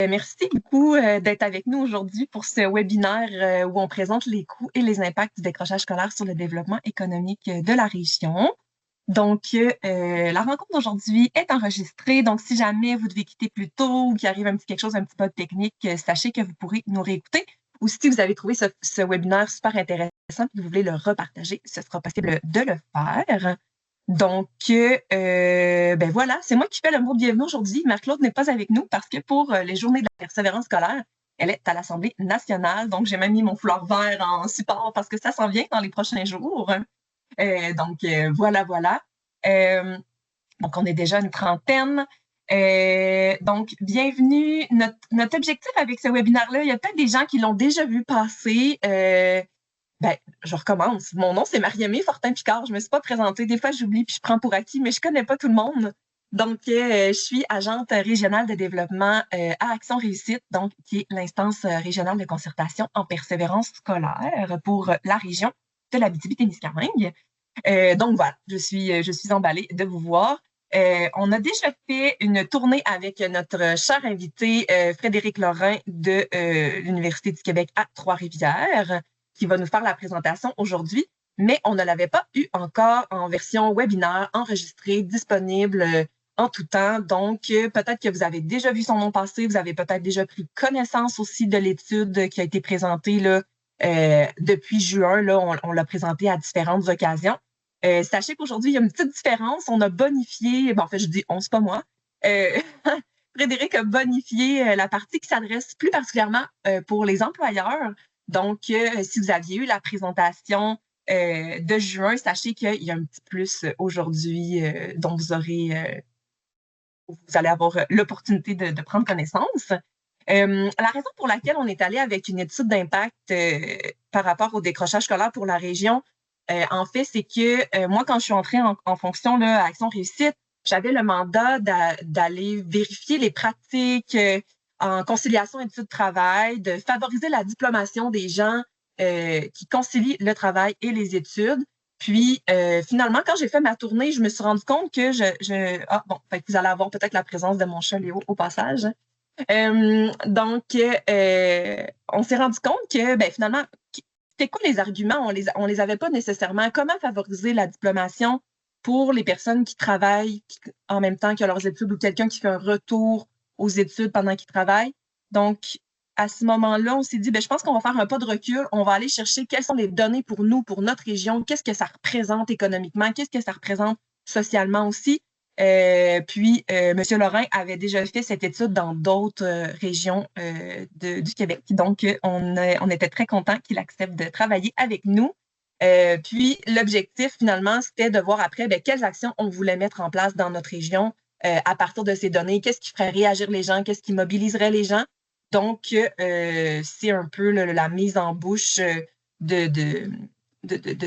Merci beaucoup d'être avec nous aujourd'hui pour ce webinaire où on présente les coûts et les impacts du décrochage scolaire sur le développement économique de la région. Donc, la rencontre d'aujourd'hui est enregistrée. Donc, si jamais vous devez quitter plus tôt ou qu'il arrive un petit quelque chose, un petit peu technique, sachez que vous pourrez nous réécouter. Ou si vous avez trouvé ce webinaire super intéressant et que vous voulez le repartager, ce sera possible de le faire. Donc, ben voilà, c'est moi qui fais le mot de bienvenue aujourd'hui. Marc-Claude n'est pas avec nous parce que pour les journées de la persévérance scolaire, elle est à l'Assemblée nationale. Donc, j'ai même mis mon foulard vert en support parce que ça s'en vient dans les prochains jours. Voilà. Euh, donc, on est déjà une trentaine. Donc, bienvenue. Notre objectif avec ce webinaire-là, il y a peut-être des gens qui l'ont déjà vu passer. Ben, je recommence. Mon nom, c'est Marie-Aimée Fortin-Picard. Je me suis pas présentée. Des fois, j'oublie puis je prends pour acquis, mais je connais pas tout le monde. Donc, je suis agente régionale de développement à Action Réussite, donc qui est l'instance régionale de concertation en persévérance scolaire pour la région de l'Abitibi-Témiscamingue. Donc voilà, je suis emballée de vous voir. On a déjà fait une tournée avec notre cher invité Frédéric Lorrain de l'Université du Québec à Trois-Rivières, qui va nous faire la présentation aujourd'hui, mais on ne l'avait pas eu encore en version webinaire, enregistrée, disponible en tout temps. Donc, peut-être que vous avez déjà vu son nom passer, vous avez peut-être déjà pris connaissance aussi de l'étude qui a été présentée là, depuis juin. Là, on l'a présentée à différentes occasions. Sachez qu'aujourd'hui, il y a une petite différence. On a bonifié, en fait, je dis on, c'est pas moi. Frédéric a bonifié la partie qui s'adresse plus particulièrement pour les employeurs. Donc, si vous aviez eu la présentation de juin, sachez qu'il y a un petit plus aujourd'hui dont vous allez avoir l'opportunité de prendre connaissance. La raison pour laquelle on est allé avec une étude d'impact par rapport au décrochage scolaire pour la région, en fait, c'est que moi, quand je suis entrée en fonction là, à Action Réussite, j'avais le mandat d'aller vérifier les pratiques en conciliation études-travail, de favoriser la diplomation des gens qui concilient le travail et les études. Puis, finalement, quand j'ai fait ma tournée, je me suis rendu compte que fait que vous allez avoir peut-être la présence de mon chat Léo au passage. Donc, on s'est rendu compte que, finalement, c'était quoi les arguments? On les avait pas nécessairement. Comment favoriser la diplomation pour les personnes qui travaillent en même temps que leurs études ou quelqu'un qui fait un retour aux études pendant qu'ils travaillent? Donc, à ce moment-là, on s'est dit, je pense qu'on va faire un pas de recul. On va aller chercher quelles sont les données pour nous, pour notre région. Qu'est-ce que ça représente économiquement? Qu'est-ce que ça représente socialement aussi? Puis, M. Lorrain avait déjà fait cette étude dans d'autres régions du Québec. Donc, on était très contents qu'il accepte de travailler avec nous. Puis, l'objectif, finalement, c'était de voir après quelles actions on voulait mettre en place dans notre région à partir de ces données. Qu'est-ce qui ferait réagir les gens? Qu'est-ce qui mobiliserait les gens? Donc, c'est un peu la mise en bouche de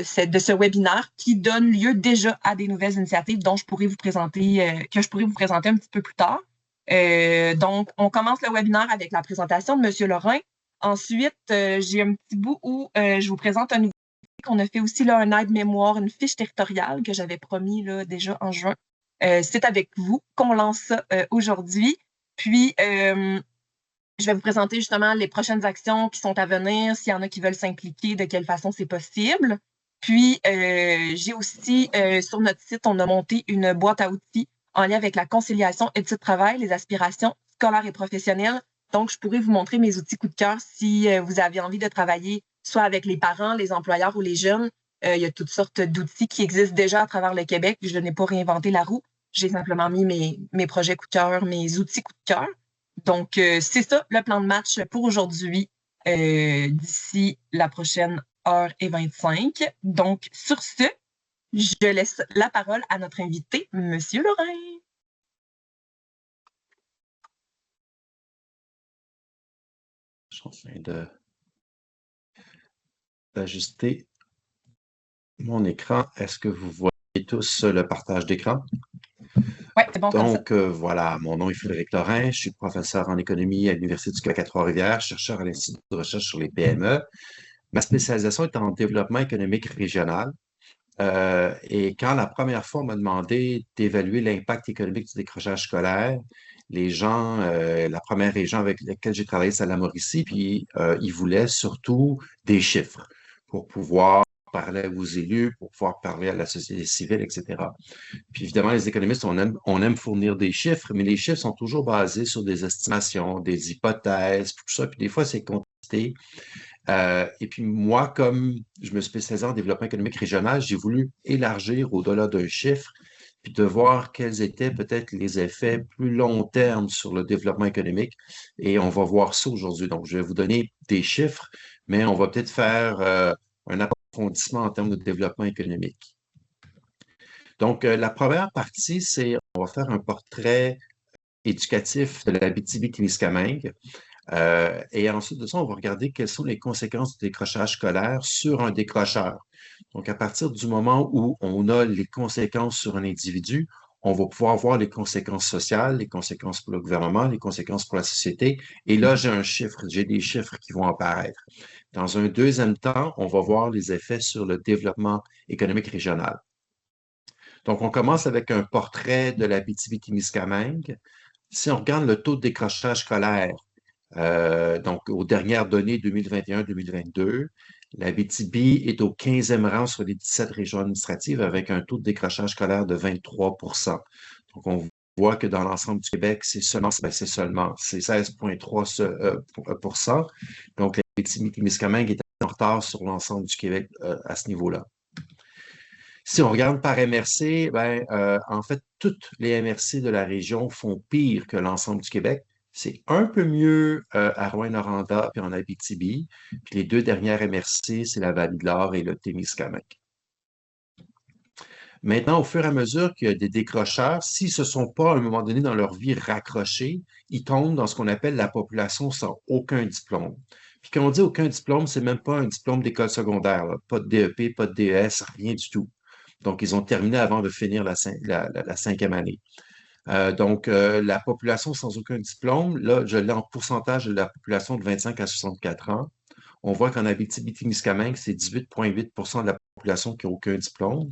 ce webinaire qui donne lieu déjà à des nouvelles initiatives dont je pourrais vous présenter, que je pourrais vous présenter un petit peu plus tard. Donc, on commence le webinaire avec la présentation de M. Lorrain. Ensuite, j'ai un petit bout où je vous présente un nouveau qu'on a fait aussi là, un aide-mémoire, une fiche territoriale que j'avais promis là, déjà en juin. C'est avec vous qu'on lance ça aujourd'hui. Puis, je vais vous présenter justement les prochaines actions qui sont à venir, s'il y en a qui veulent s'impliquer, de quelle façon c'est possible. Puis, j'ai aussi, sur notre site, on a monté une boîte à outils en lien avec la conciliation études-travail, les aspirations scolaires et professionnelles. Donc, je pourrais vous montrer mes outils coup de cœur si vous avez envie de travailler soit avec les parents, les employeurs ou les jeunes. Il y a toutes sortes d'outils qui existent déjà à travers le Québec. Je n'ai pas réinventé la roue. J'ai simplement mis mes projets coup de cœur, mes outils coup de cœur. Donc, c'est ça le plan de match pour aujourd'hui d'ici la prochaine heure et 25. Donc, sur ce, je laisse la parole à notre invité, M. Lorrain. Je suis en train d'ajuster mon écran. Est-ce que vous voyez tous le partage d'écran? Oui, c'est bon. Donc, voilà, mon nom est Frédéric Lorrain. Je suis professeur en économie à l'Université du Québec à Trois-Rivières, chercheur à l'Institut de recherche sur les PME. Ma spécialisation est en développement économique régional. Et quand la première fois on m'a demandé d'évaluer l'impact économique du décrochage scolaire, Les gens, la première région avec laquelle j'ai travaillé, c'est à la Mauricie, puis ils voulaient surtout des chiffres pour pouvoir parler aux élus, pour pouvoir parler à la société civile, etc. Puis évidemment, les économistes, on aime fournir des chiffres, mais les chiffres sont toujours basés sur des estimations, des hypothèses, tout ça, puis des fois, c'est contesté. Et puis moi, comme je me spécialise en développement économique régional, j'ai voulu élargir au-delà d'un chiffre, puis de voir quels étaient peut-être les effets plus long terme sur le développement économique. Et on va voir ça aujourd'hui. Donc, je vais vous donner des chiffres, mais on va peut-être faire un approfondissement en termes de développement économique. Donc, la première partie, c'est on va faire un portrait éducatif de la l'Abitibi-Témiscamingue. Et ensuite de ça, on va regarder quelles sont les conséquences du décrochage scolaire sur un décrocheur. Donc, à partir du moment où on a les conséquences sur un individu, on va pouvoir voir les conséquences sociales, les conséquences pour le gouvernement, les conséquences pour la société. Et là, j'ai des chiffres qui vont apparaître. Dans un deuxième temps, on va voir les effets sur le développement économique régional. Donc, on commence avec un portrait de la l'Abitibi-Témiscamingue. Si on regarde le taux de décrochage scolaire, donc aux dernières données 2021-2022, l'Abitibi est au 15e rang sur les 17 régions administratives avec un taux de décrochage scolaire de 23 %. Donc, on voit que dans l'ensemble du Québec, c'est 16,3 %. Donc, l'Abitibi-Témiscamingue est en retard sur l'ensemble du Québec à ce niveau-là. Si on regarde par MRC, en fait, toutes les MRC de la région font pire que l'ensemble du Québec. C'est un peu mieux à Rouyn-Noranda et en Abitibi. Puis les deux dernières MRC, c'est la Vallée-de-l'Or et le Témiscamingue. Maintenant, au fur et à mesure qu'il y a des décrocheurs, s'ils ne se sont pas à un moment donné dans leur vie raccrochés, ils tombent dans ce qu'on appelle la population sans aucun diplôme. Puis quand on dit aucun diplôme, c'est même pas un diplôme d'école secondaire, là. Pas de DEP, pas de DES, rien du tout. Donc, ils ont terminé avant de finir la 5e année. Donc, la population sans aucun diplôme, là, je l'ai en pourcentage de la population de 25 à 64 ans. On voit qu'en Abitibi-Témiscamingue, c'est 18,8 % de la population qui n'a aucun diplôme.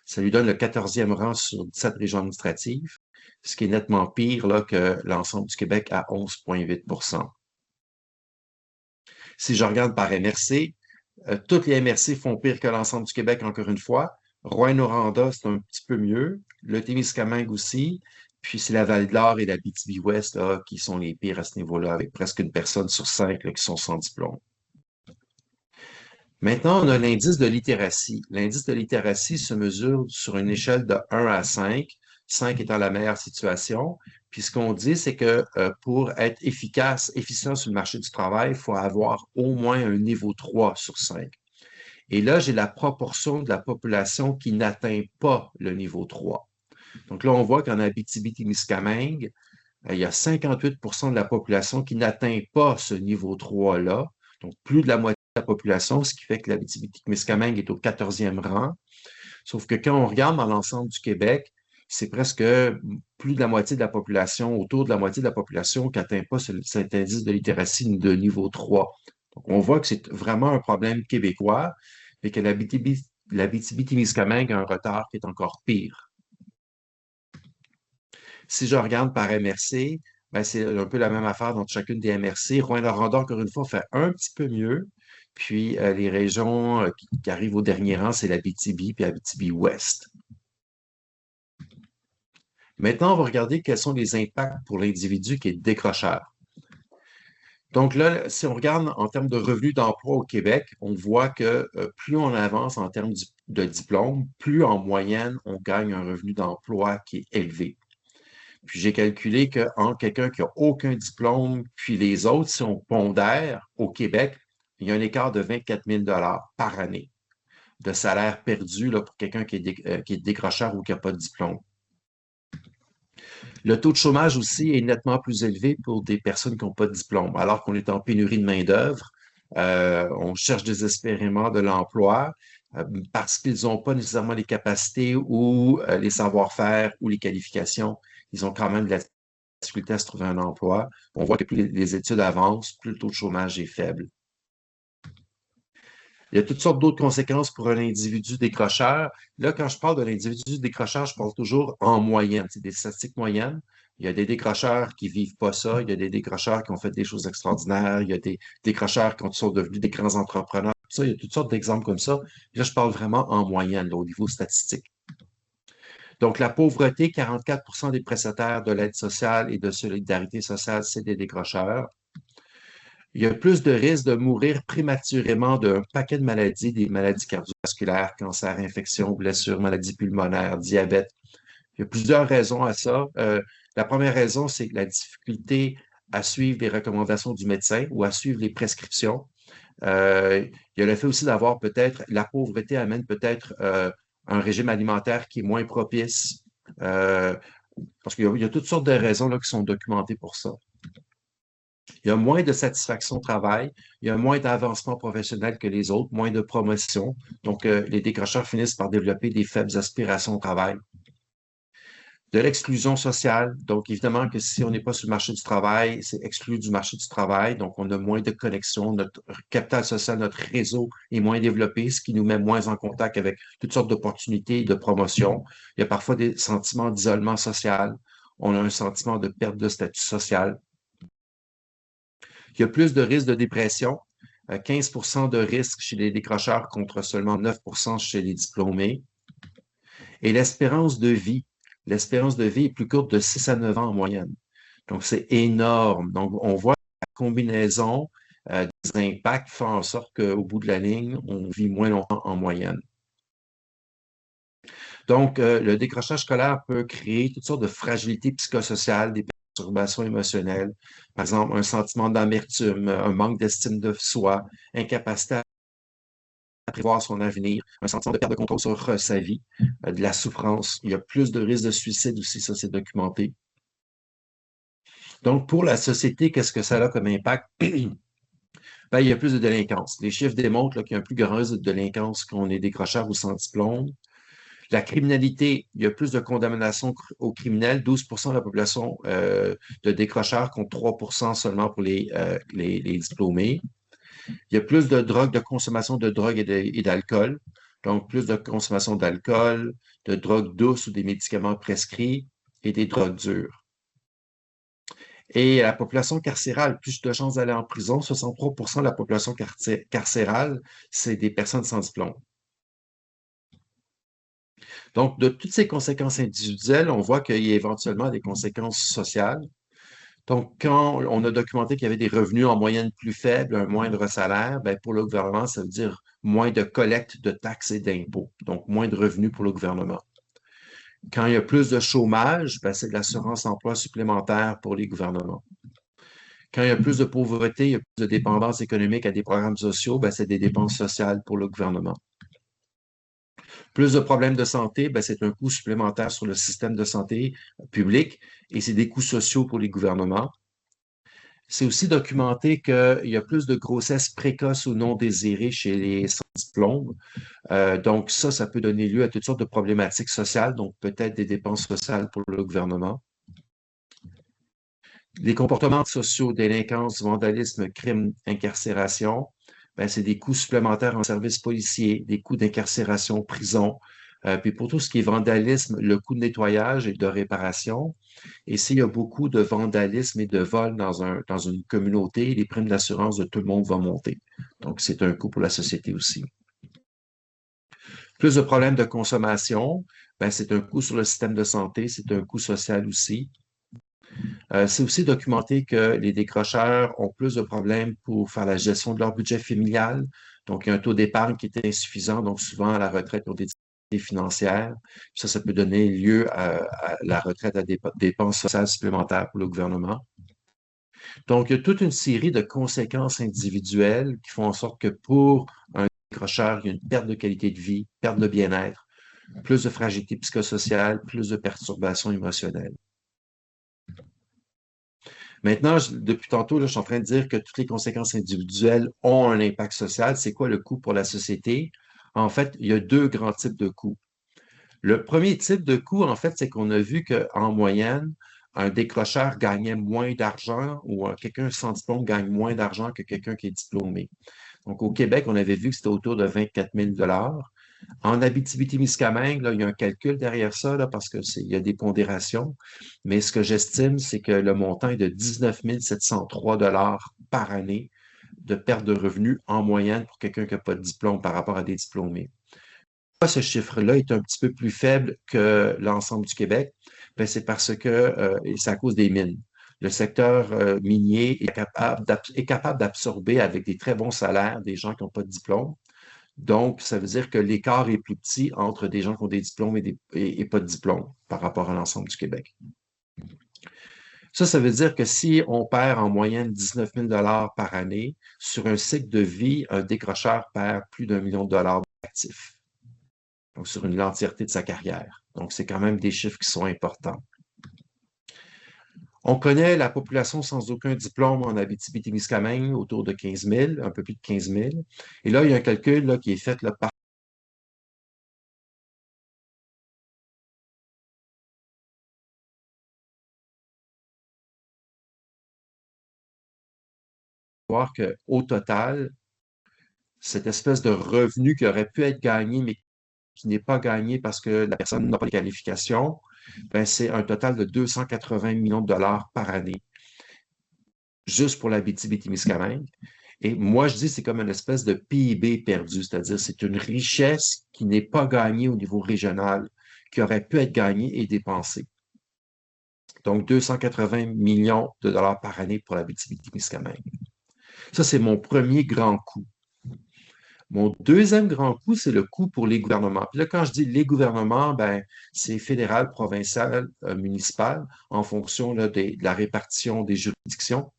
Ça lui donne le 14e rang sur 17 régions administratives, ce qui est nettement pire là, que l'ensemble du Québec à 11,8 %. Si je regarde par MRC, toutes les MRC font pire que l'ensemble du Québec, encore une fois. Rouyn-Noranda, c'est un petit peu mieux. Le Témiscamingue aussi. Puis c'est la Val-d'Or et la Abitibi-Ouest qui sont les pires à ce niveau-là, avec presque une personne sur 5 là, qui sont sans diplôme. Maintenant, on a l'indice de littératie. L'indice de littératie se mesure sur une échelle de 1 à 5, 5 étant la meilleure situation. Puis ce qu'on dit, c'est que pour être efficient sur le marché du travail, il faut avoir au moins un niveau 3 sur 5. Et là, j'ai la proportion de la population qui n'atteint pas le niveau 3. Donc là, on voit qu'en Abitibi-Témiscamingue, il y a 58 % de la population qui n'atteint pas ce niveau 3-là. Donc, plus de la moitié de la population, ce qui fait que l'Abitibi-Témiscamingue est au 14e rang. Sauf que quand on regarde dans l'ensemble du Québec, c'est presque plus de la moitié de la population, autour de la moitié de la population qui n'atteint pas cet indice de littératie de niveau 3. Donc, on voit que c'est vraiment un problème québécois et que l'Abitibi-Témiscamingue a un retard qui est encore pire. Si je regarde par MRC, c'est un peu la même affaire dans chacune des MRC. Rouyn-Noranda, encore une fois, fait un petit peu mieux. Puis les régions qui arrivent au dernier rang, c'est l'Abitibi puis Abitibi-Ouest. Maintenant, on va regarder quels sont les impacts pour l'individu qui est décrocheur. Donc là, si on regarde en termes de revenus d'emploi au Québec, on voit que plus on avance en termes de diplôme, plus en moyenne, on gagne un revenu d'emploi qui est élevé. Puis j'ai calculé qu'entre quelqu'un qui n'a aucun diplôme, puis les autres, si on pondère au Québec, il y a un écart de 24 000 par année de salaire perdu là, pour quelqu'un qui est décrocheur ou qui n'a pas de diplôme. Le taux de chômage aussi est nettement plus élevé pour des personnes qui n'ont pas de diplôme, alors qu'on est en pénurie de main-d'œuvre. On cherche désespérément de l'emploi parce qu'ils n'ont pas nécessairement les capacités ou les savoir-faire ou les qualifications. Ils ont quand même de la difficulté à se trouver un emploi. On voit que plus les études avancent, plus le taux de chômage est faible. Il y a toutes sortes d'autres conséquences pour un individu décrocheur. Là, quand je parle de l'individu décrocheur, je parle toujours en moyenne. C'est des statistiques moyennes. Il y a des décrocheurs qui vivent pas ça. Il y a des décrocheurs qui ont fait des choses extraordinaires. Il y a des décrocheurs qui sont devenus des grands entrepreneurs. Ça, il y a toutes sortes d'exemples comme ça. Là, je parle vraiment en moyenne, là, au niveau statistique. Donc, la pauvreté, 44 des prestataires de l'aide sociale et de solidarité sociale, c'est des décrocheurs. Il y a plus de risques de mourir prématurément d'un paquet de maladies, des maladies cardiovasculaires, cancer, infections, blessures, maladies pulmonaires, diabète. Il y a plusieurs raisons à ça. La première raison, c'est la difficulté à suivre les recommandations du médecin ou à suivre les prescriptions. Il y a le fait aussi d'avoir peut-être, la pauvreté amène peut-être un régime alimentaire qui est moins propice, parce qu'il y a toutes sortes de raisons là, qui sont documentées pour ça. Il y a moins de satisfaction au travail, il y a moins d'avancement professionnel que les autres, moins de promotion. Donc, les décrocheurs finissent par développer des faibles aspirations au travail. De l'exclusion sociale. Donc, évidemment que si on n'est pas sur le marché du travail, c'est exclu du marché du travail. Donc, on a moins de connexions. Notre capital social, notre réseau est moins développé, ce qui nous met moins en contact avec toutes sortes d'opportunités et de promotions. Il y a parfois des sentiments d'isolement social. On a un sentiment de perte de statut social. Il y a plus de risques de dépression. 15 de risque chez les décrocheurs contre seulement 9 chez les diplômés. Et l'espérance de vie. L'espérance de vie est plus courte de 6 à 9 ans en moyenne. Donc, c'est énorme. Donc, on voit la combinaison des impacts fait en sorte qu'au bout de la ligne, on vit moins longtemps en moyenne. Donc, le décrochage scolaire peut créer toutes sortes de fragilités psychosociales, des perturbations émotionnelles, par exemple un sentiment d'amertume, un manque d'estime de soi, incapacité à prévoir son avenir, un sentiment de perte de contrôle sur sa vie, de la souffrance. Il y a plus de risques de suicide aussi, ça c'est documenté. Donc, pour la société, qu'est-ce que ça a comme impact? Ben, il y a plus de délinquance. Les chiffres démontrent qu'il y a un plus grand risque de délinquance quand on est décrocheur ou sans diplôme. La criminalité, il y a plus de condamnations aux criminels, 12 de la population de décrocheurs contre 3 seulement pour les diplômés. Il y a plus de drogue, de consommation de drogue et d'alcool. Donc, plus de consommation d'alcool, de drogue douce ou des médicaments prescrits et des drogues dures. Et la population carcérale, plus de chances d'aller en prison. 63 de la population carcérale, c'est des personnes sans diplôme. Donc, de toutes ces conséquences individuelles, on voit qu'il y a éventuellement des conséquences sociales. Donc, quand on a documenté qu'il y avait des revenus en moyenne plus faibles, un moindre salaire, bien, pour le gouvernement, ça veut dire moins de collecte de taxes et d'impôts, donc moins de revenus pour le gouvernement. Quand il y a plus de chômage, bien, c'est de l'assurance-emploi supplémentaire pour les gouvernements. Quand il y a plus de pauvreté, il y a plus de dépendance économique à des programmes sociaux, bien, c'est des dépenses sociales pour le gouvernement. Plus de problèmes de santé, ben, c'est un coût supplémentaire sur le système de santé public et c'est des coûts sociaux pour les gouvernements. C'est aussi documenté qu'il y a plus de grossesses précoces ou non désirées chez les sans diplôme. Donc ça peut donner lieu à toutes sortes de problématiques sociales, donc peut-être des dépenses sociales pour le gouvernement. Les comportements sociaux, délinquance, vandalisme, crime, incarcération, ben, c'est des coûts supplémentaires en services policiers, des coûts d'incarcération, prison. Puis pour tout ce qui est vandalisme, le coût de nettoyage et de réparation. Et s'il y a beaucoup de vandalisme et de vol dans une communauté, les primes d'assurance de tout le monde vont monter. Donc, c'est un coût pour la société aussi. Plus de problèmes de consommation, ben, c'est un coût sur le système de santé, c'est un coût social aussi. C'est aussi documenté que les décrocheurs ont plus de problèmes pour faire la gestion de leur budget familial. Donc, il y a un taux d'épargne qui est insuffisant, donc souvent à la retraite, ils ont des difficultés financières. Ça peut donner lieu à la retraite à des dépenses sociales supplémentaires pour le gouvernement. Donc, il y a toute une série de conséquences individuelles qui font en sorte que pour un décrocheur, il y a une perte de qualité de vie, perte de bien-être, plus de fragilité psychosociale, plus de perturbations émotionnelles. Maintenant, depuis tantôt, là, je suis en train de dire que toutes les conséquences individuelles ont un impact social. C'est quoi le coût pour la société? En fait, il y a deux grands types de coûts. Le premier type de coût, en fait, c'est qu'on a vu qu'en moyenne, un décrocheur gagnait moins d'argent ou quelqu'un sans diplôme gagne moins d'argent que quelqu'un qui est diplômé. Donc, au Québec, on avait vu que c'était autour de 24 000 $. En Abitibi-Témiscamingue, là, il y a un calcul derrière ça, là, parce il y a des pondérations. Mais ce que j'estime, c'est que le montant est de 19 703 par année de perte de revenus en moyenne pour quelqu'un qui n'a pas de diplôme par rapport à des diplômés. Pourquoi ce chiffre-là est un petit peu plus faible que l'ensemble du Québec? Ben, c'est parce que c'est à cause des mines. Le secteur minier est capable d'absorber avec des très bons salaires des gens qui n'ont pas de diplôme. Donc, ça veut dire que l'écart est plus petit entre des gens qui ont des diplômes et pas de diplôme par rapport à l'ensemble du Québec. Ça veut dire que si on perd en moyenne 19 000 par année, sur un cycle de vie, un décrocheur perd plus d'1 million de dollars d'actifs. Donc, sur l'entièreté de sa carrière. Donc, c'est quand même des chiffres qui sont importants. On connaît la population sans aucun diplôme en Abitibi-Témiscamingue, autour de 15 000, un peu plus de 15 000. Et là, il y a un calcul là, qui est fait là, par voir qu'au total, cette espèce de revenu qui aurait pu être gagné, mais qui n'est pas gagné parce que la personne n'a pas les qualifications, ben, c'est un total de 280 millions de dollars par année, juste pour l'Abitibi-Témiscamingue. Et moi, je dis c'est comme une espèce de PIB perdu, c'est-à-dire c'est une richesse qui n'est pas gagnée au niveau régional, qui aurait pu être gagnée et dépensée. Donc, 280 millions de dollars par année pour l'Abitibi-Témiscamingue. Ça, c'est mon premier grand coup. Mon deuxième grand coup, c'est le coût pour les gouvernements. Puis là, quand je dis les gouvernements, ben, c'est fédéral, provincial, municipal, en fonction là, de la répartition des juridictions.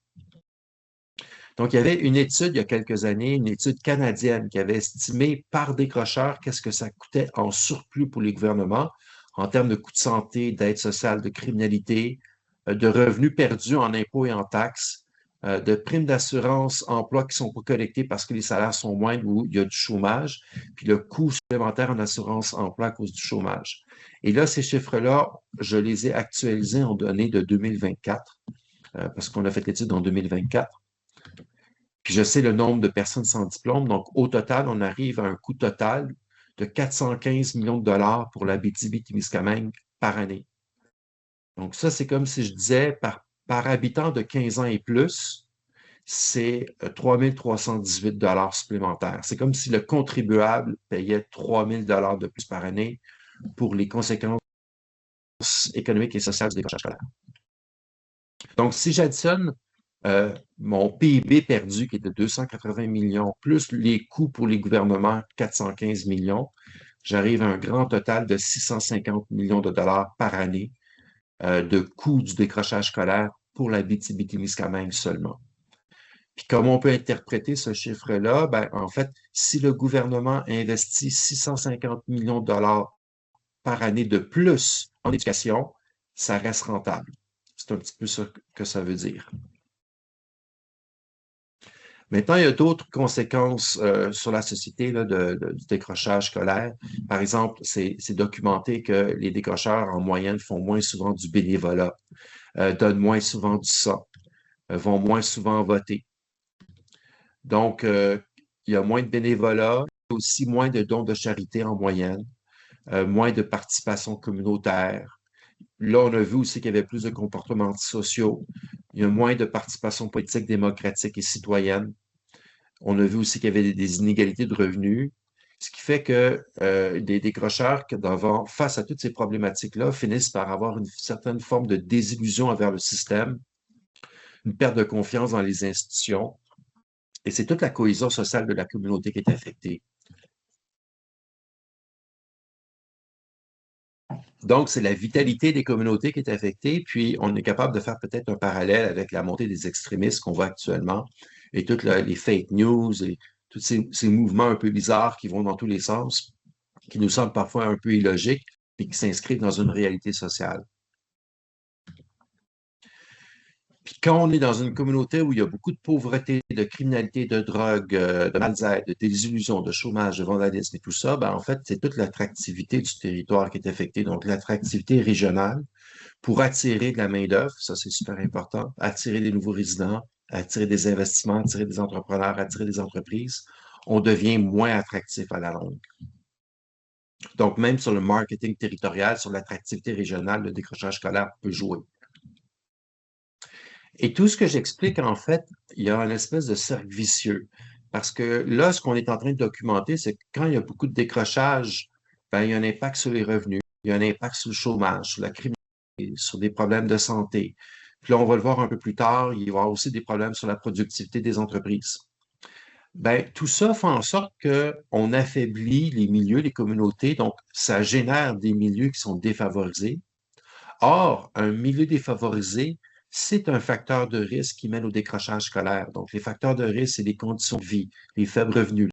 Donc, il y avait une étude il y a quelques années, une étude canadienne qui avait estimé par décrocheur qu'est-ce que ça coûtait en surplus pour les gouvernements en termes de coûts de santé, d'aide sociale, de criminalité, de revenus perdus en impôts et en taxes, de primes d'assurance emploi qui ne sont pas collectées parce que les salaires sont moindres ou il y a du chômage, puis le coût supplémentaire en assurance emploi à cause du chômage. Et là, ces chiffres-là, je les ai actualisés en données de 2024, parce qu'on a fait l'étude en 2024. Puis je sais le nombre de personnes sans diplôme. Donc, au total, on arrive à un coût total de 415 millions de dollars pour l'Abitibi-Témiscamingue par année. Donc, ça, c'est comme si je disais par habitant de 15 ans et plus, c'est 3 318 dollars supplémentaires. C'est comme si le contribuable payait 3 000 dollars de plus par année pour les conséquences économiques et sociales du décrochage scolaire. Donc, si j'additionne mon PIB perdu qui est de 280 millions, plus les coûts pour les gouvernements, 415 millions, j'arrive à un grand total de 650 millions de dollars par année de coûts du décrochage scolaire pour l'Abitibi-Témiscamingue seulement. Puis comment on peut interpréter ce chiffre-là? Ben, en fait, si le gouvernement investit 650 millions de dollars par année de plus en éducation, ça reste rentable. C'est un petit peu ça que ça veut dire. Maintenant, il y a d'autres conséquences sur la société là, du décrochage scolaire. Par exemple, c'est documenté que les décrocheurs, en moyenne, font moins souvent du bénévolat, donnent moins souvent du sang, vont moins souvent voter. Donc, il y a moins de bénévolat, aussi moins de dons de charité en moyenne, moins de participation communautaire. Là, on a vu aussi qu'il y avait plus de comportements antisociaux. Il y a moins de participation politique, démocratique et citoyenne. On a vu aussi qu'il y avait des inégalités de revenus, ce qui fait que des décrocheurs, face à toutes ces problématiques-là, finissent par avoir une certaine forme de désillusion envers le système, une perte de confiance dans les institutions, et c'est toute la cohésion sociale de la communauté qui est affectée. Donc, c'est la vitalité des communautés qui est affectée, puis on est capable de faire peut-être un parallèle avec la montée des extrémistes qu'on voit actuellement et toutes les fake news et tous ces mouvements un peu bizarres qui vont dans tous les sens, qui nous semblent parfois un peu illogiques, puis qui s'inscrivent dans une réalité sociale. Puis quand on est dans une communauté où il y a beaucoup de pauvreté, de criminalité, de drogue, de mal-être, de désillusion, de chômage, de vandalisme et tout ça, ben en fait, c'est toute l'attractivité du territoire qui est affectée, donc l'attractivité régionale pour attirer de la main-d'œuvre, ça c'est super important, attirer des nouveaux résidents, attirer des investissements, attirer des entrepreneurs, attirer des entreprises, on devient moins attractif à la longue. Donc, même sur le marketing territorial, sur l'attractivité régionale, le décrochage scolaire peut jouer. Et tout ce que j'explique, en fait, il y a une espèce de cercle vicieux. Parce que là, ce qu'on est en train de documenter, c'est que quand il y a beaucoup de décrochage, ben, il y a un impact sur les revenus, il y a un impact sur le chômage, sur la criminalité, sur des problèmes de santé. Puis là, on va le voir un peu plus tard, il va y avoir aussi des problèmes sur la productivité des entreprises. Ben, tout ça fait en sorte qu'on affaiblit les milieux, les communautés, donc ça génère des milieux qui sont défavorisés. Or, un milieu défavorisé, c'est un facteur de risque qui mène au décrochage scolaire. Donc, les facteurs de risque, c'est les conditions de vie, les faibles revenus,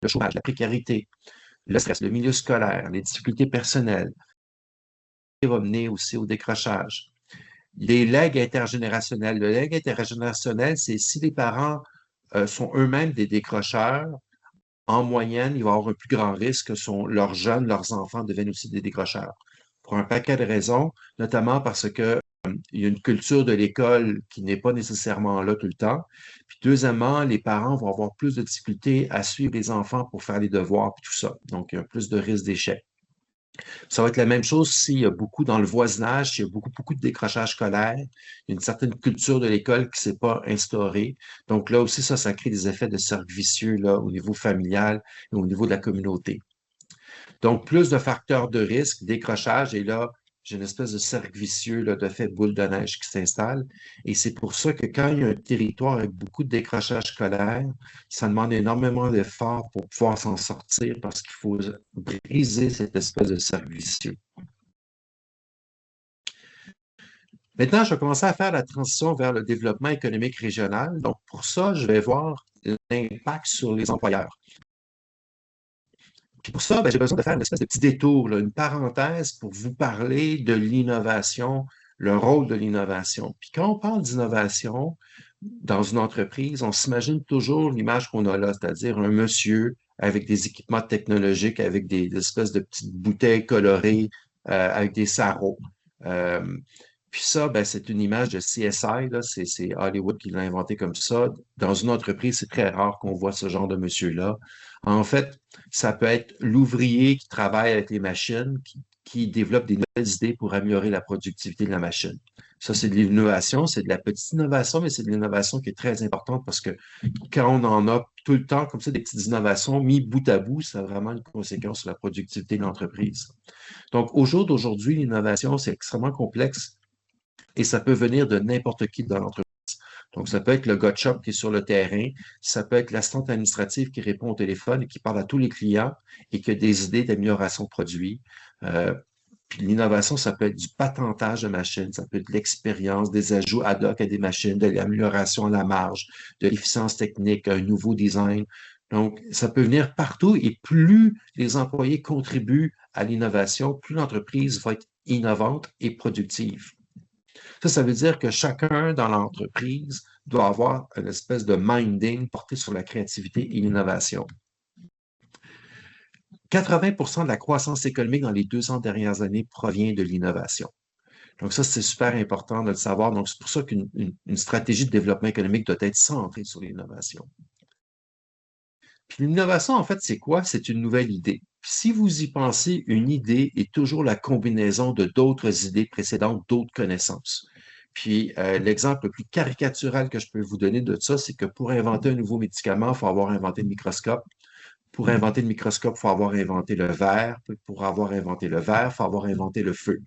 le chômage, la précarité, le stress, le milieu scolaire, les difficultés personnelles, qui va mener aussi au décrochage. Les legs intergénérationnels. Le leg intergénérationnel, c'est si les parents sont eux-mêmes des décrocheurs, en moyenne, il va y avoir un plus grand risque que leurs jeunes, leurs enfants deviennent aussi des décrocheurs. Pour un paquet de raisons, notamment parce que il y a une culture de l'école qui n'est pas nécessairement là tout le temps. Puis deuxièmement, les parents vont avoir plus de difficultés à suivre les enfants pour faire les devoirs, puis tout ça. Donc, il y a plus de risque d'échec. Ça va être la même chose s'il y a beaucoup dans le voisinage, s'il y a beaucoup de décrochage scolaire, il y a une certaine culture de l'école qui ne s'est pas instaurée. Donc là aussi, ça crée des effets de cercle vicieux là, au niveau familial et au niveau de la communauté. Donc, plus de facteurs de risque, décrochage, et là, j'ai une espèce de cercle vicieux là, de fait boule de neige qui s'installe. Et c'est pour ça que quand il y a un territoire avec beaucoup de décrochage scolaire, ça demande énormément d'efforts pour pouvoir s'en sortir parce qu'il faut briser cette espèce de cercle vicieux. Maintenant, je vais commencer à faire la transition vers le développement économique régional. Donc, pour ça, je vais voir l'impact sur les employeurs. Puis pour ça, ben, j'ai besoin de faire une espèce de petit détour, là, une parenthèse pour vous parler de l'innovation, le rôle de l'innovation. Puis quand on parle d'innovation dans une entreprise, on s'imagine toujours l'image qu'on a là, c'est-à-dire un monsieur avec des équipements technologiques, avec des espèces de petites bouteilles colorées, avec des sarraux. Euh, Puis ça, ben, c'est une image de CSI, là, c'est Hollywood qui l'a inventé comme ça. Dans une entreprise, c'est très rare qu'on voit ce genre de monsieur-là. En fait, ça peut être l'ouvrier qui travaille avec les machines, qui développe des nouvelles idées pour améliorer la productivité de la machine. Ça, c'est de l'innovation, c'est de la petite innovation, mais c'est de l'innovation qui est très importante parce que quand on en a tout le temps comme ça, des petites innovations mis bout à bout, ça a vraiment une conséquence sur la productivité de l'entreprise. Donc, au jour d'aujourd'hui, l'innovation, c'est extrêmement complexe et ça peut venir de n'importe qui dans l'entreprise. Donc, ça peut être le gars de shop qui est sur le terrain, ça peut être l'assistante administrative qui répond au téléphone et qui parle à tous les clients et qui a des idées d'amélioration de produits. Euh, Puis l'innovation, ça peut être du patentage de machines, ça peut être de l'expérience, des ajouts ad hoc à des machines, de l'amélioration à la marge, de l'efficience technique, un nouveau design. Donc, ça peut venir partout et plus les employés contribuent à l'innovation, plus l'entreprise va être innovante et productive. Ça veut dire que chacun dans l'entreprise doit avoir une espèce de minding porté sur la créativité et l'innovation. 80% de la croissance économique dans les 200 dernières années provient de l'innovation. Donc ça, c'est super important de le savoir. Donc c'est pour ça qu'une stratégie de développement économique doit être centrée sur l'innovation. Puis l'innovation, en fait, c'est quoi? C'est une nouvelle idée. Puis si vous y pensez, une idée est toujours la combinaison de d'autres idées précédentes, d'autres connaissances. Puis l'exemple le plus caricatural que je peux vous donner de ça, c'est que pour inventer un nouveau médicament, il faut avoir inventé le microscope. Pour inventer le microscope, il faut avoir inventé le verre. Pour avoir inventé le verre, il faut avoir inventé le feu.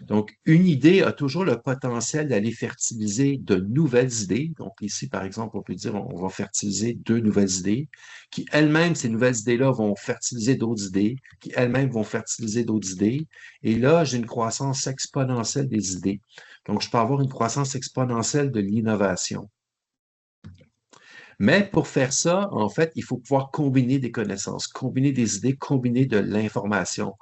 Donc, une idée a toujours le potentiel d'aller fertiliser de nouvelles idées. Donc, ici, par exemple, on peut dire on va fertiliser deux nouvelles idées, qui elles-mêmes, ces nouvelles idées-là, vont fertiliser d'autres idées, qui elles-mêmes vont fertiliser d'autres idées. Et là, j'ai une croissance exponentielle des idées. Donc, je peux avoir une croissance exponentielle de l'innovation. Mais pour faire ça, en fait, il faut pouvoir combiner des connaissances, combiner des idées, combiner de l'information.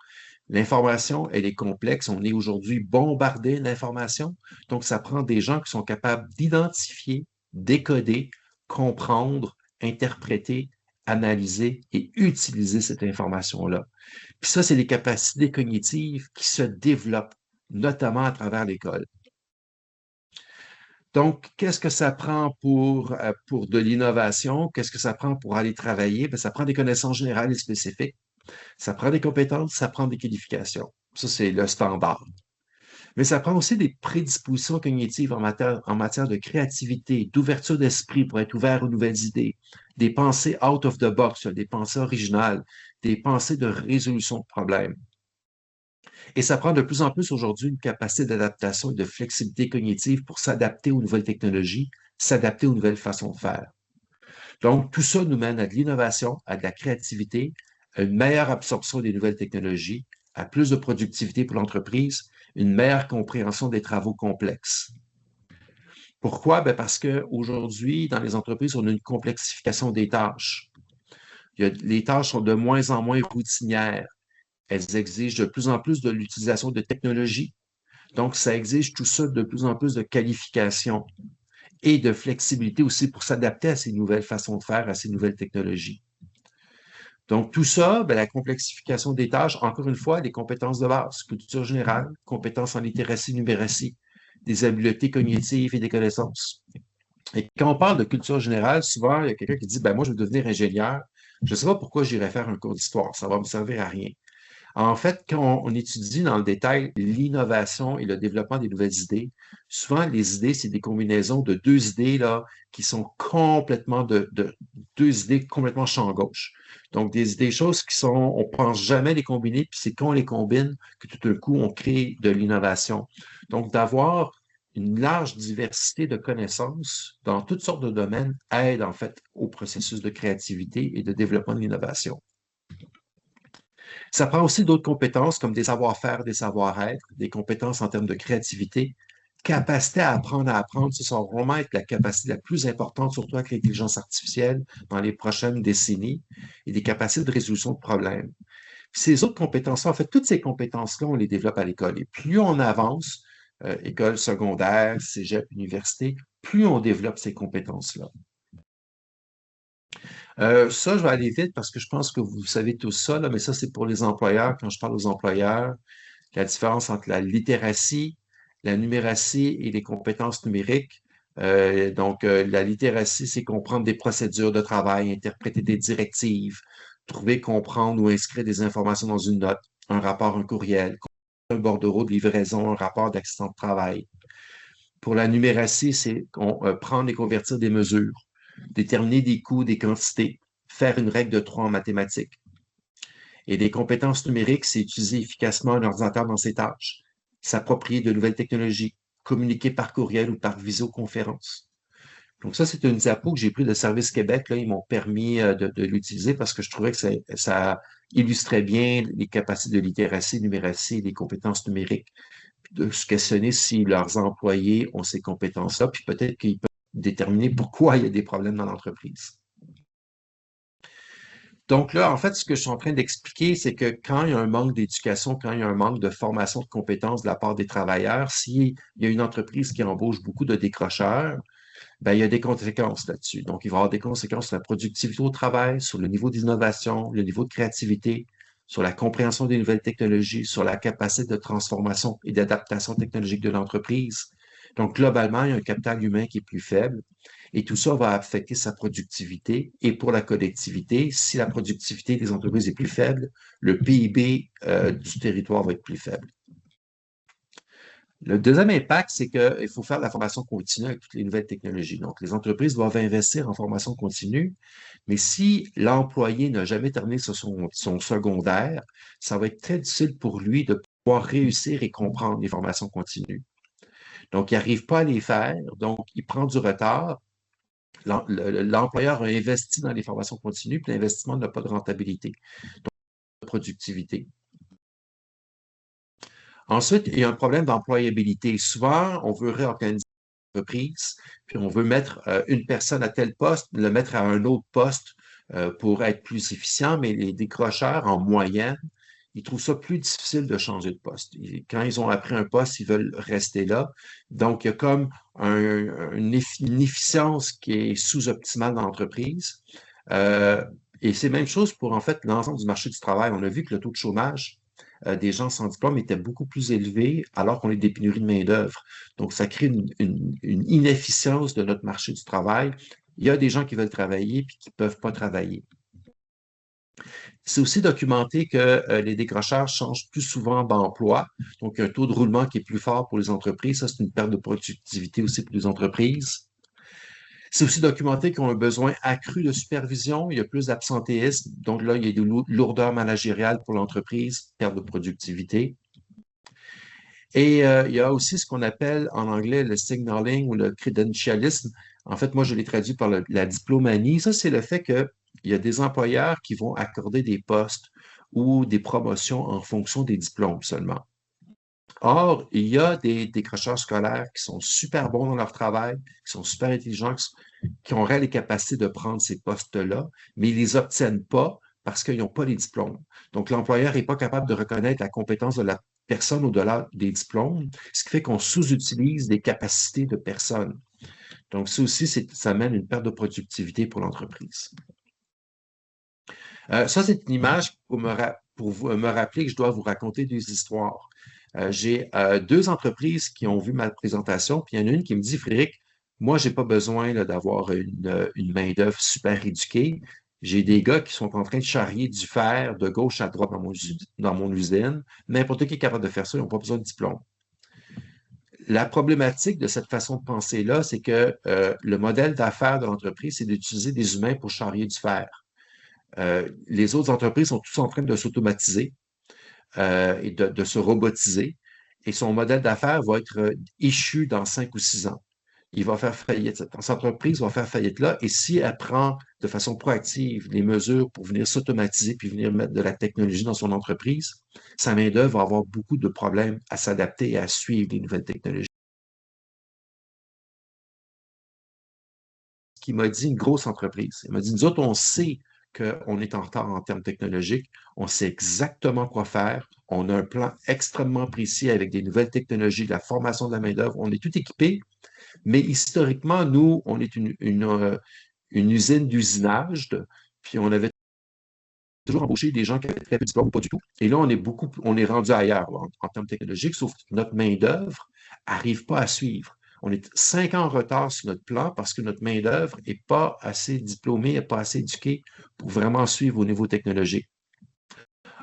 L'information, elle est complexe. On est aujourd'hui bombardé d'informations. Donc, ça prend des gens qui sont capables d'identifier, décoder, comprendre, interpréter, analyser et utiliser cette information-là. Puis ça, c'est des capacités cognitives qui se développent, notamment à travers l'école. Donc, qu'est-ce que ça prend pour de l'innovation? Qu'est-ce que ça prend pour aller travailler? Bien, ça prend des connaissances générales et spécifiques. Ça prend des compétences, ça prend des qualifications. Ça, c'est le standard. Mais ça prend aussi des prédispositions cognitives en matière de créativité, d'ouverture d'esprit pour être ouvert aux nouvelles idées, des pensées out of the box, des pensées originales, des pensées de résolution de problèmes. Et ça prend de plus en plus aujourd'hui une capacité d'adaptation et de flexibilité cognitive pour s'adapter aux nouvelles technologies, s'adapter aux nouvelles façons de faire. Donc, tout ça nous mène à de l'innovation, à de la créativité, à une meilleure absorption des nouvelles technologies, à plus de productivité pour l'entreprise, une meilleure compréhension des travaux complexes. Pourquoi? Ben parce qu'aujourd'hui, dans les entreprises, on a une complexification des tâches. Les tâches sont de moins en moins routinières. Elles exigent de plus en plus de l'utilisation de technologies. Donc, ça exige tout ça de plus en plus de qualification et de flexibilité aussi pour s'adapter à ces nouvelles façons de faire, à ces nouvelles technologies. Donc, tout ça, ben, la complexification des tâches, encore une fois, des compétences de base, culture générale, compétences en littératie, numératie, des habiletés cognitives et des connaissances. Et quand on parle de culture générale, souvent, il y a quelqu'un qui dit, ben, moi, je veux devenir ingénieur. Je ne sais pas pourquoi j'irais faire un cours d'histoire. Ça va me servir à rien. En fait, quand on étudie dans le détail l'innovation et le développement des nouvelles idées, souvent les idées, c'est des combinaisons de deux idées là, qui sont complètement de deux idées complètement champ gauche. Donc, des choses qui sont, on ne pense jamais les combiner, puis c'est quand on les combine que tout d'un coup, on crée de l'innovation. Donc, d'avoir une large diversité de connaissances dans toutes sortes de domaines aide en fait au processus de créativité et de développement de l'innovation. Ça prend aussi d'autres compétences comme des savoir-faire, des savoir-être, des compétences en termes de créativité, capacité à apprendre, ce sont vraiment être la capacité la plus importante, surtout avec l'intelligence artificielle dans les prochaines décennies, et des capacités de résolution de problèmes. Puis ces autres compétences-là, en fait, toutes ces compétences-là, on les développe à l'école. Et plus on avance, école secondaire, cégep, université, plus on développe ces compétences-là. Ça, je vais aller vite parce que je pense que vous savez tout ça, là, mais ça, c'est pour les employeurs. Quand je parle aux employeurs, la différence entre la littératie, la numératie et les compétences numériques. La littératie, c'est comprendre des procédures de travail, interpréter des directives, trouver, comprendre ou inscrire des informations dans une note, un rapport, un courriel, un bordereau de livraison, un rapport d'accident de travail. Pour la numératie, c'est prendre et convertir des mesures, déterminer des coûts, des quantités, faire une règle de 3 en mathématiques. Et des compétences numériques, c'est utiliser efficacement un ordinateur dans ses tâches, s'approprier de nouvelles technologies, communiquer par courriel ou par visioconférence. Donc ça, c'est une diapo que j'ai pris de Service Québec. Là, ils m'ont permis de l'utiliser parce que je trouvais que ça illustrait bien les capacités de littératie, numératie et les compétences numériques. De se questionner si leurs employés ont ces compétences-là, puis peut-être qu'ils peuvent déterminer pourquoi il y a des problèmes dans l'entreprise. Donc là, en fait, ce que je suis en train d'expliquer, c'est que quand il y a un manque d'éducation, quand il y a un manque de formation de compétences de la part des travailleurs, s'il y a une entreprise qui embauche beaucoup de décrocheurs, ben, il y a des conséquences là-dessus. Donc, il va y avoir des conséquences sur la productivité au travail, sur le niveau d'innovation, le niveau de créativité, sur la compréhension des nouvelles technologies, sur la capacité de transformation et d'adaptation technologique de l'entreprise. Donc, globalement, il y a un capital humain qui est plus faible. Et tout ça va affecter sa productivité. Et pour la collectivité, si la productivité des entreprises est plus faible, le PIB du territoire va être plus faible. Le deuxième impact, c'est qu'il faut faire de la formation continue avec toutes les nouvelles technologies. Donc, les entreprises doivent investir en formation continue, mais si l'employé n'a jamais terminé son secondaire, ça va être très difficile pour lui de pouvoir réussir et comprendre les formations continues. Donc, il n'arrive pas à les faire, donc il prend du retard. L'employeur a investi dans les formations continues, puis l'investissement n'a pas de rentabilité, donc de productivité. Ensuite, il y a un problème d'employabilité. Souvent, on veut réorganiser l'entreprise, puis on veut mettre une personne à tel poste, le mettre à un autre poste pour être plus efficient, mais les décrocheurs, en moyenne, ils trouvent ça plus difficile de changer de poste. Quand ils ont appris un poste, ils veulent rester là. Donc, il y a comme une efficience qui est sous-optimale dans l'entreprise. Et c'est la même chose pour, en fait, l'ensemble du marché du travail. On a vu que le taux de chômage des gens sans diplôme était beaucoup plus élevé alors qu'on a des pénuries de main-d'œuvre. Donc, ça crée une inefficience de notre marché du travail. Il y a des gens qui veulent travailler et qui ne peuvent pas travailler. C'est aussi documenté que les décrocheurs changent plus souvent d'emploi, donc un taux de roulement qui est plus fort pour les entreprises. Ça, c'est une perte de productivité aussi pour les entreprises. C'est aussi documenté qu'ils ont un besoin accru de supervision. Il y a plus d'absentéisme. Donc là, il y a des lourdeurs managériales pour l'entreprise, perte de productivité. Et il y a aussi ce qu'on appelle en anglais le signaling ou le credentialisme. En fait, moi, je l'ai traduit par la diplomanie. Ça, c'est le fait qu'il y a des employeurs qui vont accorder des postes ou des promotions en fonction des diplômes seulement. Or, il y a des décrocheurs scolaires qui sont super bons dans leur travail, qui sont super intelligents, qui auraient les capacités de prendre ces postes-là, mais ils ne les obtiennent pas parce qu'ils n'ont pas les diplômes. Donc, l'employeur n'est pas capable de reconnaître la compétence de la personne au-delà des diplômes, ce qui fait qu'on sous-utilise des capacités de personnes. Donc, ça aussi, ça mène une perte de productivité pour l'entreprise. Ça, c'est une image pour me rappeler que je dois vous raconter des histoires. J'ai deux entreprises qui ont vu ma présentation, puis il y en a une qui me dit, Frédéric, moi, je n'ai pas besoin d'avoir une main-d'œuvre super éduquée. J'ai des gars qui sont en train de charrier du fer de gauche à droite dans mon usine. N'importe qui est capable de faire ça, ils n'ont pas besoin de diplôme. La problématique de cette façon de penser-là, c'est que le modèle d'affaires de l'entreprise, c'est d'utiliser des humains pour charrier du fer. Les autres entreprises sont tous en train de s'automatiser et de se robotiser. Et son modèle d'affaires va être échu dans 5 ou 6 ans. Il va faire faillite. Cette entreprise va faire faillite là. Et si elle prend de façon proactive les mesures pour venir s'automatiser puis venir mettre de la technologie dans son entreprise, sa main-d'œuvre va avoir beaucoup de problèmes à s'adapter et à suivre les nouvelles technologies. Ce qui m'a dit une grosse entreprise. Il m'a dit, nous autres, on sait qu'on est en retard en termes technologiques. On sait exactement quoi faire. On a un plan extrêmement précis avec des nouvelles technologies, de la formation de la main-d'œuvre. On est tout équipé, mais historiquement, nous, on est une usine d'usinage, puis on avait toujours embauché des gens qui avaient très peu de diplôme, pas du tout. Et là, on est rendu ailleurs là, en termes technologiques, sauf que notre main-d'œuvre n'arrive pas à suivre. On est 5 ans en retard sur notre plan parce que notre main-d'œuvre n'est pas assez diplômée, n'est pas assez éduquée pour vraiment suivre au niveau technologique.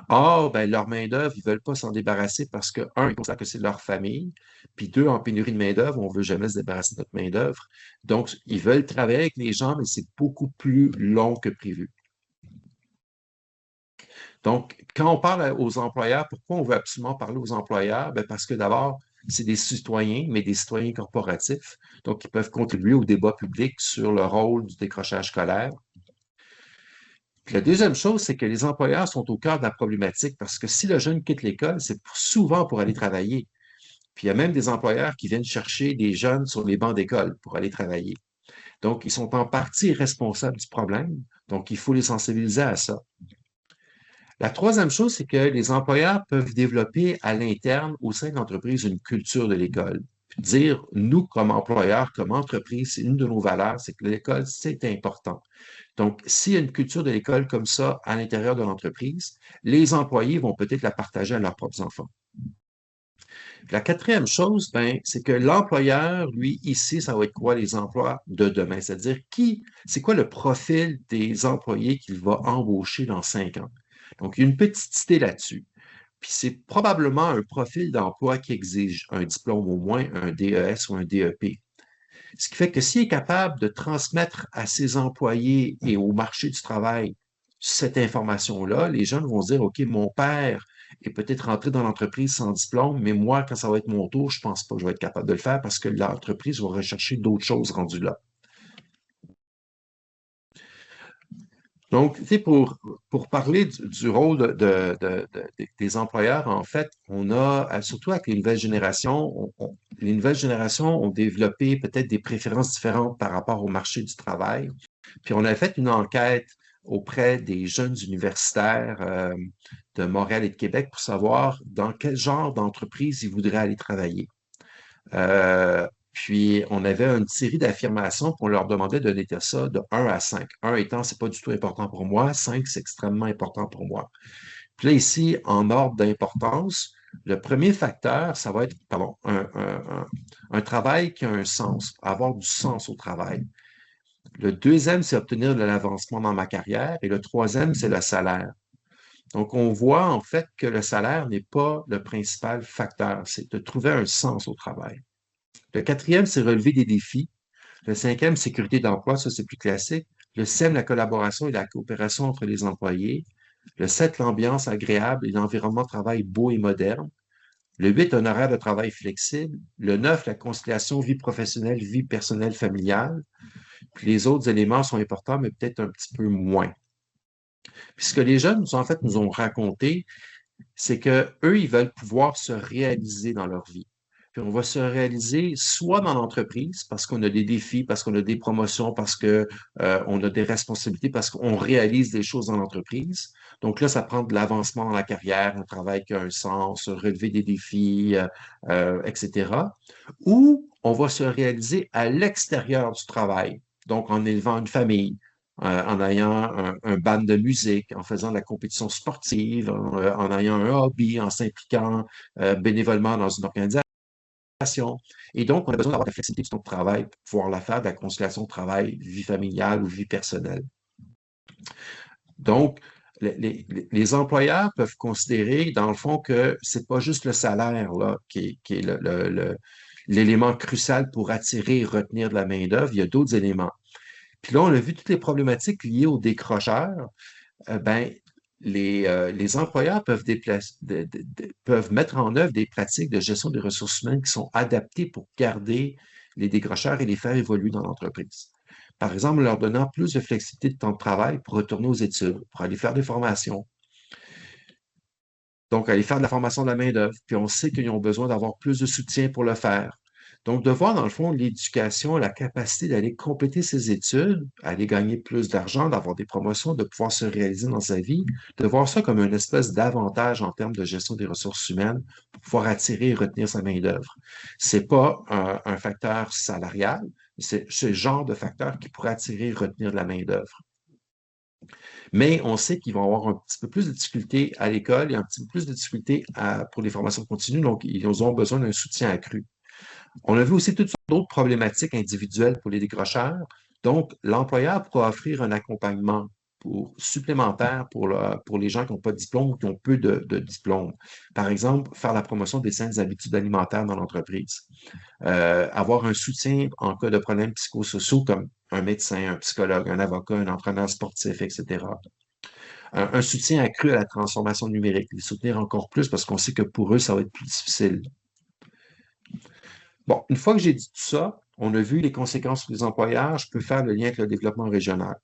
Or, ben, leur main-d'œuvre, ils ne veulent pas s'en débarrasser parce que, un, ils considèrent que c'est leur famille, puis deux, en pénurie de main-d'œuvre, on ne veut jamais se débarrasser de notre main-d'œuvre. Donc, ils veulent travailler avec les gens, mais c'est beaucoup plus long que prévu. Donc, quand on parle aux employeurs, pourquoi on veut absolument parler aux employeurs? Bien, parce que d'abord, c'est des citoyens, mais des citoyens corporatifs, donc ils peuvent contribuer au débat public sur le rôle du décrochage scolaire. Puis la deuxième chose, c'est que les employeurs sont au cœur de la problématique parce que si le jeune quitte l'école, c'est souvent pour aller travailler. Puis il y a même des employeurs qui viennent chercher des jeunes sur les bancs d'école pour aller travailler. Donc, ils sont en partie responsables du problème. Donc, il faut les sensibiliser à ça. La troisième chose, c'est que les employeurs peuvent développer à l'interne, au sein de l'entreprise, une culture de l'école. Dire, nous, comme employeurs, comme entreprise, c'est une de nos valeurs, c'est que l'école, c'est important. Donc, s'il y a une culture de l'école comme ça à l'intérieur de l'entreprise, les employés vont peut-être la partager à leurs propres enfants. La quatrième chose, ben, c'est que l'employeur, lui, ici, ça va être quoi les emplois de demain? C'est-à-dire c'est quoi le profil des employés qu'il va embaucher dans 5 ans? Donc, il y a une petite idée là-dessus. Puis c'est probablement un profil d'emploi qui exige un diplôme, au moins un DES ou un DEP. Ce qui fait que s'il est capable de transmettre à ses employés et au marché du travail cette information-là, les jeunes vont se dire, OK, mon père est peut-être rentré dans l'entreprise sans diplôme, mais moi, quand ça va être mon tour, je ne pense pas que je vais être capable de le faire parce que l'entreprise va rechercher d'autres choses rendues là. Donc, tu sais, pour parler du rôle des employeurs, en fait, on a, surtout avec les nouvelles générations, les nouvelles générations ont développé peut-être des préférences différentes par rapport au marché du travail. Puis on a fait une enquête auprès des jeunes universitaires de Montréal et de Québec pour savoir dans quel genre d'entreprise ils voudraient aller travailler. Puis, on avait une série d'affirmations, puis on leur demandait de noter ça de 1 à 5. 1 étant, c'est pas du tout important pour moi. 5, c'est extrêmement important pour moi. Puis là, ici, en ordre d'importance, le premier facteur, ça va être, pardon, un travail qui a un sens, avoir du sens au travail. Le deuxième, c'est obtenir de l'avancement dans ma carrière. Et le troisième, c'est le salaire. Donc, on voit en fait que le salaire n'est pas le principal facteur, c'est de trouver un sens au travail. Le quatrième, c'est relever des défis. Le cinquième, sécurité d'emploi, ça c'est plus classique. Le sixième, la collaboration et la coopération entre les employés. Le 7, l'ambiance agréable et l'environnement de travail beau et moderne. Le 8, un horaire de travail flexible. Le 9, la conciliation vie professionnelle, vie personnelle, familiale. Puis les autres éléments sont importants, mais peut-être un petit peu moins. Puis ce que les jeunes, en fait, nous ont raconté, c'est que eux, ils veulent pouvoir se réaliser dans leur vie. Puis on va se réaliser soit dans l'entreprise parce qu'on a des défis, parce qu'on a des promotions, parce que on a des responsabilités, parce qu'on réalise des choses dans l'entreprise. Donc là, ça prend de l'avancement dans la carrière, un travail qui a un sens, relever des défis, etc. Ou on va se réaliser à l'extérieur du travail, donc en élevant une famille, en ayant un band de musique, en faisant de la compétition sportive, en ayant un hobby, en s'impliquant bénévolement dans une organisation. Et donc, on a besoin d'avoir de la flexibilité du temps de travail pour pouvoir la faire, de la conciliation de travail, vie familiale ou vie personnelle. Donc, les employeurs peuvent considérer, dans le fond, que c'est pas juste le salaire là, qui est l'élément crucial pour attirer et retenir de la main-d'œuvre. Il y a d'autres éléments. Puis là, on a vu toutes les problématiques liées aux décrocheurs. Ben, les employeurs peuvent mettre en œuvre des pratiques de gestion des ressources humaines qui sont adaptées pour garder les décrocheurs et les faire évoluer dans l'entreprise. Par exemple, en leur donnant plus de flexibilité de temps de travail pour retourner aux études, pour aller faire des formations. Donc, aller faire de la formation de la main-d'œuvre. Puis on sait qu'ils ont besoin d'avoir plus de soutien pour le faire. Donc, de voir, dans le fond, l'éducation, la capacité d'aller compléter ses études, aller gagner plus d'argent, d'avoir des promotions, de pouvoir se réaliser dans sa vie, de voir ça comme une espèce d'avantage en termes de gestion des ressources humaines pour pouvoir attirer et retenir sa main-d'œuvre. C'est pas un facteur salarial, c'est ce genre de facteur qui pourrait attirer et retenir de la main-d'œuvre. Mais on sait qu'ils vont avoir un petit peu plus de difficultés à l'école et un petit peu plus de difficultés pour les formations continues, donc ils auront besoin d'un soutien accru. On a vu aussi toutes sortes d'autres problématiques individuelles pour les décrocheurs. Donc, l'employeur pourra offrir un accompagnement supplémentaire pour les gens qui n'ont pas de diplôme ou qui ont peu de diplômes. Par exemple, faire la promotion des saines habitudes alimentaires dans l'entreprise. Avoir un soutien en cas de problèmes psychosociaux comme un médecin, un psychologue, un avocat, un entraîneur sportif, etc. Un soutien accru à la transformation numérique, les soutenir encore plus parce qu'on sait que pour eux, ça va être plus difficile. Bon, une fois que j'ai dit tout ça, on a vu les conséquences sur les employeurs, je peux faire le lien avec le développement régional.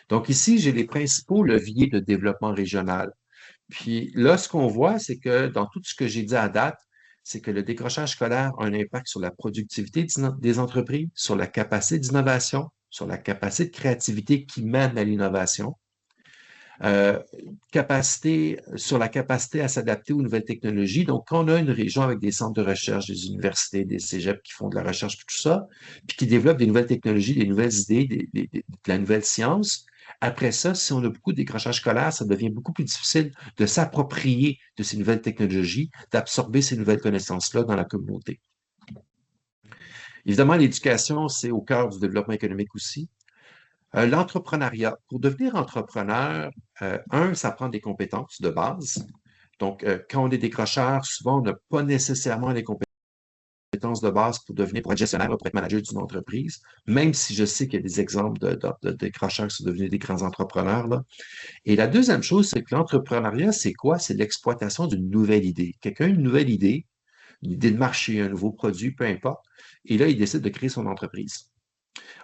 Donc ici, j'ai les principaux leviers de développement régional. Puis là, ce qu'on voit, c'est que dans tout ce que j'ai dit à date, c'est que le décrochage scolaire a un impact sur la productivité des entreprises, sur la capacité d'innovation, sur la capacité de créativité qui mène à l'innovation, sur la capacité à s'adapter aux nouvelles technologies. Donc, quand on a une région avec des centres de recherche, des universités, des cégeps qui font de la recherche, tout ça, puis qui développent des nouvelles technologies, des nouvelles idées, de la nouvelle science, après ça, si on a beaucoup de décrochage scolaire, ça devient beaucoup plus difficile de s'approprier de ces nouvelles technologies, d'absorber ces nouvelles connaissances-là dans la communauté. Évidemment, l'éducation, c'est au cœur du développement économique aussi. L'entrepreneuriat. Pour devenir entrepreneur, ça prend des compétences de base. Donc, quand on est décrocheur, souvent, on n'a pas nécessairement les compétences de base pour être gestionnaire, pour être manager d'une entreprise, même si je sais qu'il y a des exemples de décrocheurs qui sont devenus des grands entrepreneurs, là. Et la deuxième chose, c'est que l'entrepreneuriat, c'est quoi? C'est l'exploitation d'une nouvelle idée. Quelqu'un a une nouvelle idée, une idée de marché, un nouveau produit, peu importe, et là, il décide de créer son entreprise.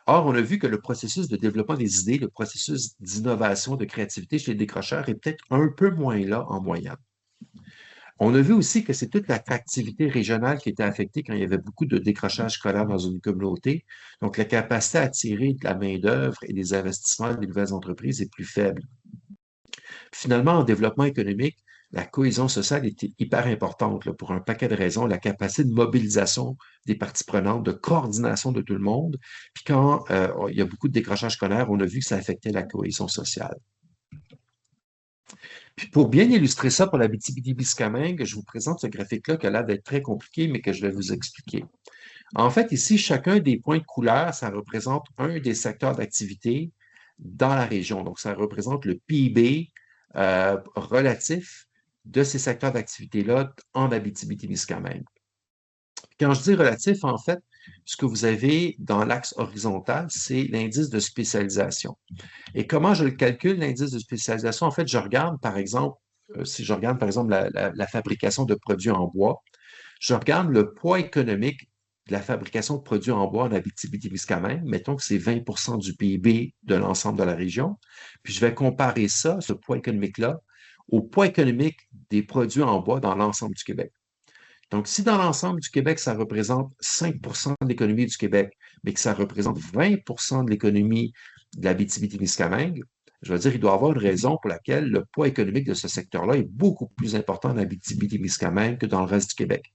Or, on a vu que le processus de développement des idées, le processus d'innovation, de créativité chez les décrocheurs est peut-être un peu moins là en moyenne. On a vu aussi que c'est toute l'attractivité régionale qui était affectée quand il y avait beaucoup de décrochage scolaire dans une communauté. Donc, la capacité à attirer de la main-d'œuvre et des investissements des nouvelles entreprises est plus faible. Finalement, en développement économique, la cohésion sociale était hyper importante là, pour un paquet de raisons, la capacité de mobilisation des parties prenantes, de coordination de tout le monde. Puis quand il y a beaucoup de décrochage scolaire, on a vu que ça affectait la cohésion sociale. Puis pour bien illustrer ça pour l'Abitibi-Témiscamingue, je vous présente ce graphique-là qui a l'air d'être très compliqué, mais que je vais vous expliquer. En fait, ici, chacun des points de couleur, ça représente un des secteurs d'activité dans la région. Donc, ça représente le PIB relatif de ces secteurs d'activité-là en Abitibi-Témiscamingue. Quand je dis relatif, en fait, ce que vous avez dans l'axe horizontal, c'est l'indice de spécialisation. Et comment je le calcule, l'indice de spécialisation? En fait, je regarde, par exemple, si je regarde, par exemple, la fabrication de produits en bois, je regarde le poids économique de la fabrication de produits en bois en Abitibi-Témiscamingue. Mettons que c'est 20 du PIB de l'ensemble de la région. Puis je vais comparer ça, ce poids économique-là, au poids économique des produits en bois dans l'ensemble du Québec. Donc, si dans l'ensemble du Québec, ça représente 5 de l'économie du Québec, mais que ça représente 20 de l'économie de l'Abitibi-Témiscamingue, je veux dire, il doit y avoir une raison pour laquelle le poids économique de ce secteur-là est beaucoup plus important en Abitibi-Témiscamingue que dans le reste du Québec.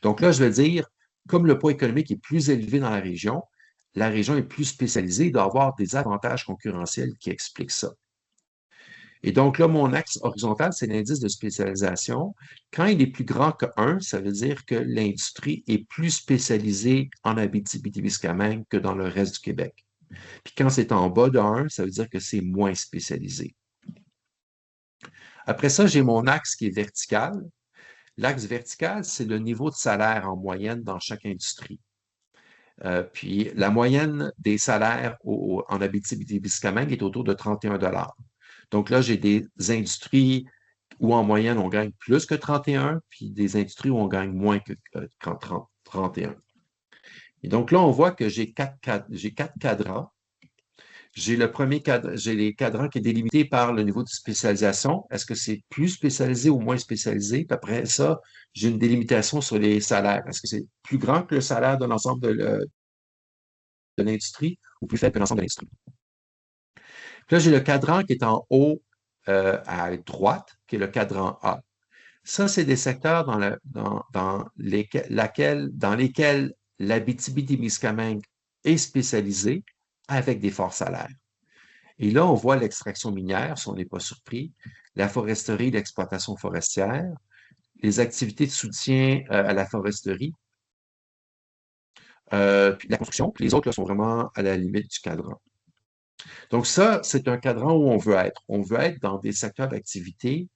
Donc là, je veux dire, comme le poids économique est plus élevé dans la région est plus spécialisée, il doit y avoir des avantages concurrentiels qui expliquent ça. Et donc là, mon axe horizontal, c'est l'indice de spécialisation. Quand il est plus grand que 1, ça veut dire que l'industrie est plus spécialisée en Abitibi-Témiscamingue que dans le reste du Québec. Puis quand c'est en bas de 1, ça veut dire que c'est moins spécialisé. Après ça, j'ai mon axe qui est vertical. L'axe vertical, c'est le niveau de salaire en moyenne dans chaque industrie. Puis la moyenne des salaires en Abitibi-Témiscamingue est autour de 31 $. Donc là, j'ai des industries où en moyenne on gagne plus que 31, puis des industries où on gagne moins que 31. Et donc là, on voit que j'ai quatre cadrans. J'ai le premier cadre, j'ai les cadrans qui est délimité par le niveau de spécialisation. Est-ce que c'est plus spécialisé ou moins spécialisé? Puis après ça, j'ai une délimitation sur les salaires. Est-ce que c'est plus grand que le salaire de l'ensemble de l'industrie ou plus faible que l'ensemble de l'industrie? Puis là, j'ai le cadran qui est en haut à droite, qui est le cadran A. Ça, c'est des secteurs dans lesquels l'Abitibi-Témiscamingue est spécialisée avec des forts salaires. Et là, on voit l'extraction minière, si on n'est pas surpris, la foresterie, l'exploitation forestière, les activités de soutien à la foresterie, puis la construction, puis les autres là, sont vraiment à la limite du cadran. Donc ça, c'est un cadran où on veut être. On veut être dans des secteurs d'activité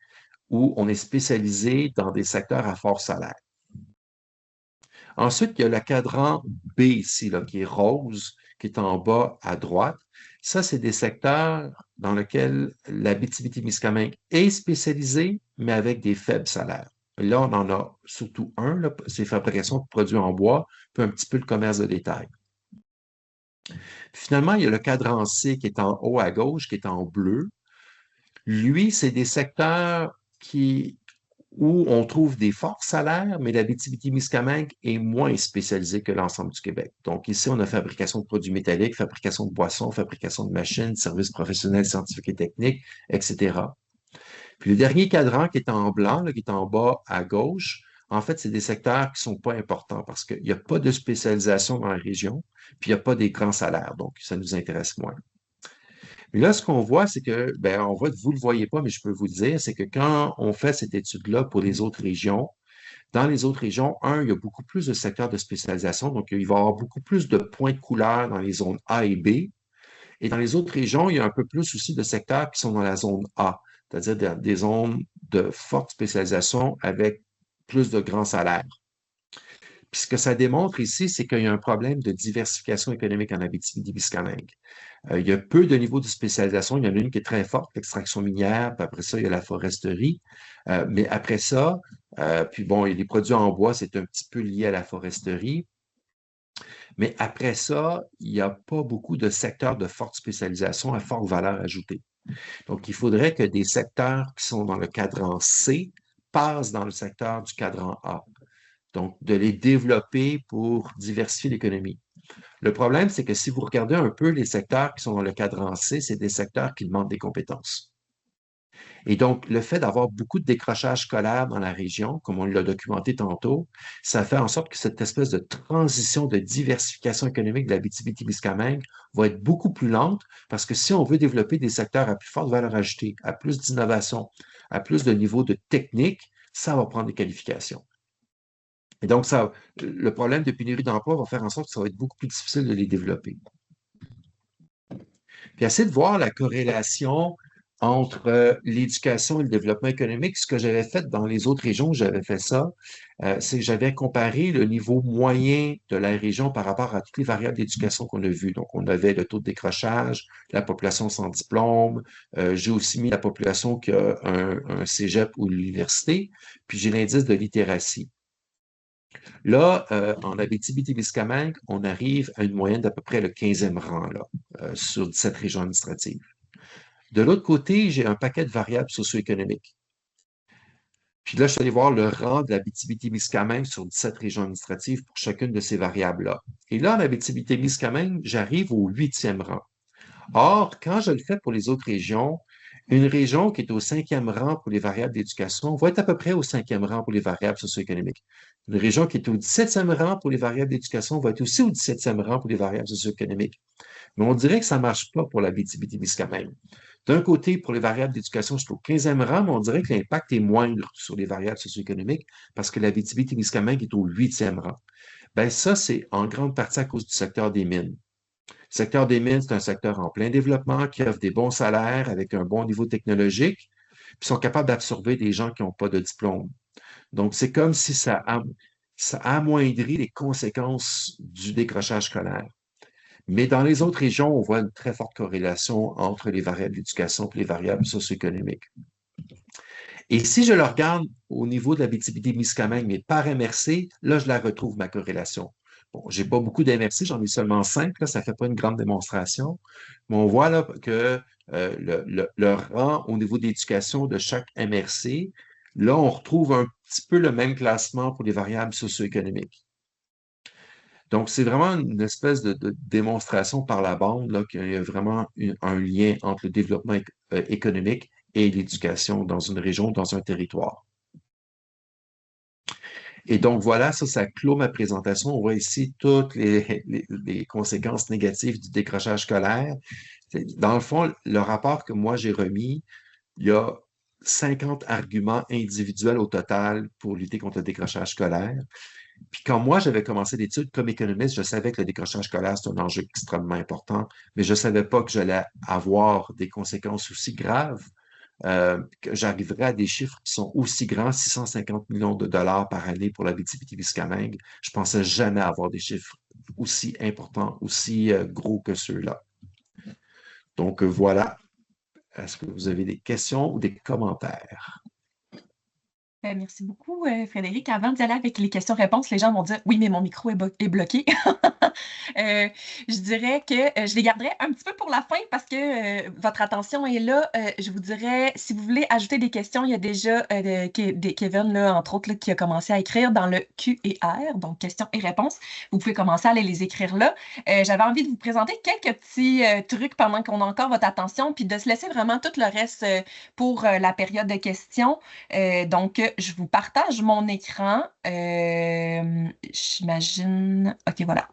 où on est spécialisé dans des secteurs à fort salaire. Ensuite, il y a le cadran B ici, là, qui est rose, qui est en bas à droite. Ça, c'est des secteurs dans lesquels l'Abitibi-Témiscamingue est spécialisée, mais avec des faibles salaires. Là, on en a surtout un, c'est fabrication de produits en bois, puis un petit peu le commerce de détail. Finalement, il y a le cadran C qui est en haut à gauche, qui est en bleu. Lui, c'est des secteurs où on trouve des forts salaires, mais l'Abitibi-Témiscamingue est moins spécialisée que l'ensemble du Québec. Donc ici, on a fabrication de produits métalliques, fabrication de boissons, fabrication de machines, services professionnels, scientifiques et techniques, etc. Puis le dernier cadran qui est en blanc, là, qui est en bas à gauche, en fait, c'est des secteurs qui sont pas importants parce qu'il n'y a pas de spécialisation dans la région, puis il n'y a pas des grands salaires, donc ça nous intéresse moins. Mais là, ce qu'on voit, c'est que, ben, vous ne le voyez pas, mais je peux vous le dire, c'est que quand on fait cette étude-là pour les autres régions, dans les autres régions, il y a beaucoup plus de secteurs de spécialisation, donc il va y avoir beaucoup plus de points de couleur dans les zones A et B. Et dans les autres régions, il y a un peu plus aussi de secteurs qui sont dans la zone A, c'est-à-dire des zones de forte spécialisation avec plus de grands salaires. Puis ce que ça démontre ici, c'est qu'il y a un problème de diversification économique en Abitibi-Témiscamingue. Il y a peu de niveaux de spécialisation. Il y en a une qui est très forte, l'extraction minière, puis après ça, il y a la foresterie. Mais après ça, puis bon, les produits en bois, c'est un petit peu lié à la foresterie. Mais après ça, il n'y a pas beaucoup de secteurs de forte spécialisation à forte valeur ajoutée. Donc, il faudrait que des secteurs qui sont dans le cadran C passent dans le secteur du cadran A. Donc, de les développer pour diversifier l'économie. Le problème, c'est que si vous regardez un peu les secteurs qui sont dans le cadran C, c'est des secteurs qui demandent des compétences. Et donc, le fait d'avoir beaucoup de décrochage scolaire dans la région, comme on l'a documenté tantôt, ça fait en sorte que cette espèce de transition de diversification économique de la Abitibi-Témiscamingue va être beaucoup plus lente parce que si on veut développer des secteurs à plus forte valeur ajoutée, à plus d'innovation, à plus de niveau de technique, ça va prendre des qualifications. Et donc, le problème de pénurie d'emploi va faire en sorte que ça va être beaucoup plus difficile de les développer. Puis essayer de voir la corrélation entre l'éducation et le développement économique. Ce que j'avais fait dans les autres régions où j'avais fait ça, c'est que j'avais comparé le niveau moyen de la région par rapport à toutes les variables d'éducation qu'on a vues. Donc, on avait le taux de décrochage, la population sans diplôme, j'ai aussi mis la population qui a un cégep ou l'université, puis j'ai l'indice de littératie. Là, en Abitibi-Témiscamingue, on arrive à une moyenne d'à peu près le 15e rang là, sur 17 régions administratives. De l'autre côté, j'ai un paquet de variables socio-économiques. Puis là, je suis allé voir le rang de l'Abitibi-Témiscamingue sur 17 régions administratives pour chacune de ces variables-là. Et là, en Abitibi-Témiscamingue, j'arrive au 8e rang. Or, quand je le fais pour les autres régions, une région qui est au 5e rang pour les variables d'éducation va être à peu près au 5e rang pour les variables socio-économiques. Une région qui est au 17e rang pour les variables d'éducation va être aussi au 17e rang pour les variables socio-économiques. Mais on dirait que ça ne marche pas pour la BTB-Témiscamingue. D'un côté, pour les variables d'éducation, je suis au 15e rang, mais on dirait que l'impact est moindre sur les variables socio-économiques parce que la BTB-Témiscamingue est au 8e rang. Ben ça, c'est en grande partie à cause du secteur des mines. Le secteur des mines, c'est un secteur en plein développement qui offre des bons salaires avec un bon niveau technologique, puis sont capables d'absorber des gens qui n'ont pas de diplôme. Donc, c'est comme si ça amoindrit les conséquences du décrochage scolaire. Mais dans les autres régions, on voit une très forte corrélation entre les variables d'éducation et les variables socio-économiques. Et si je le regarde au niveau de la BTB-Témiscamingue, mais par MRC, là, je la retrouve, ma corrélation. Bon, j'ai pas beaucoup d'MRC, j'en ai seulement 5, là, ça fait pas une grande démonstration, mais on voit là que le rang au niveau d'éducation de chaque MRC, là, on retrouve un petit peu le même classement pour les variables socio-économiques. Donc, c'est vraiment une espèce de démonstration par la bande là, qu'il y a vraiment un lien entre le développement économique et l'éducation dans une région, dans un territoire. Et donc, voilà, ça clôt ma présentation. On voit ici toutes les conséquences négatives du décrochage scolaire. Dans le fond, le rapport que moi j'ai remis, il y a 50 arguments individuels au total pour lutter contre le décrochage scolaire. Puis quand moi, j'avais commencé l'étude comme économiste, je savais que le décrochage scolaire, c'est un enjeu extrêmement important, mais je ne savais pas que j'allais avoir des conséquences aussi graves, que j'arriverais à des chiffres qui sont aussi grands, 650 millions de dollars par année pour la BTB-Témiscamingue. Je pensais jamais avoir des chiffres aussi importants, aussi gros que ceux-là. Donc voilà. Est-ce que vous avez des questions ou des commentaires? Merci beaucoup, Frédéric. Avant d'y aller avec les questions-réponses, les gens vont dire oui, mais mon micro est bloqué. Je dirais que je les garderai un petit peu pour la fin parce que votre attention est là. Je vous dirais, si vous voulez ajouter des questions, il y a déjà Kevin, là, entre autres, là, qui a commencé à écrire dans le Q&R, donc questions et réponses. Vous pouvez commencer à aller les écrire là. J'avais envie de vous présenter quelques petits trucs pendant qu'on a encore votre attention, puis de se laisser vraiment tout le reste pour la période de questions. Donc, je vous partage mon écran. J'imagine. OK, voilà.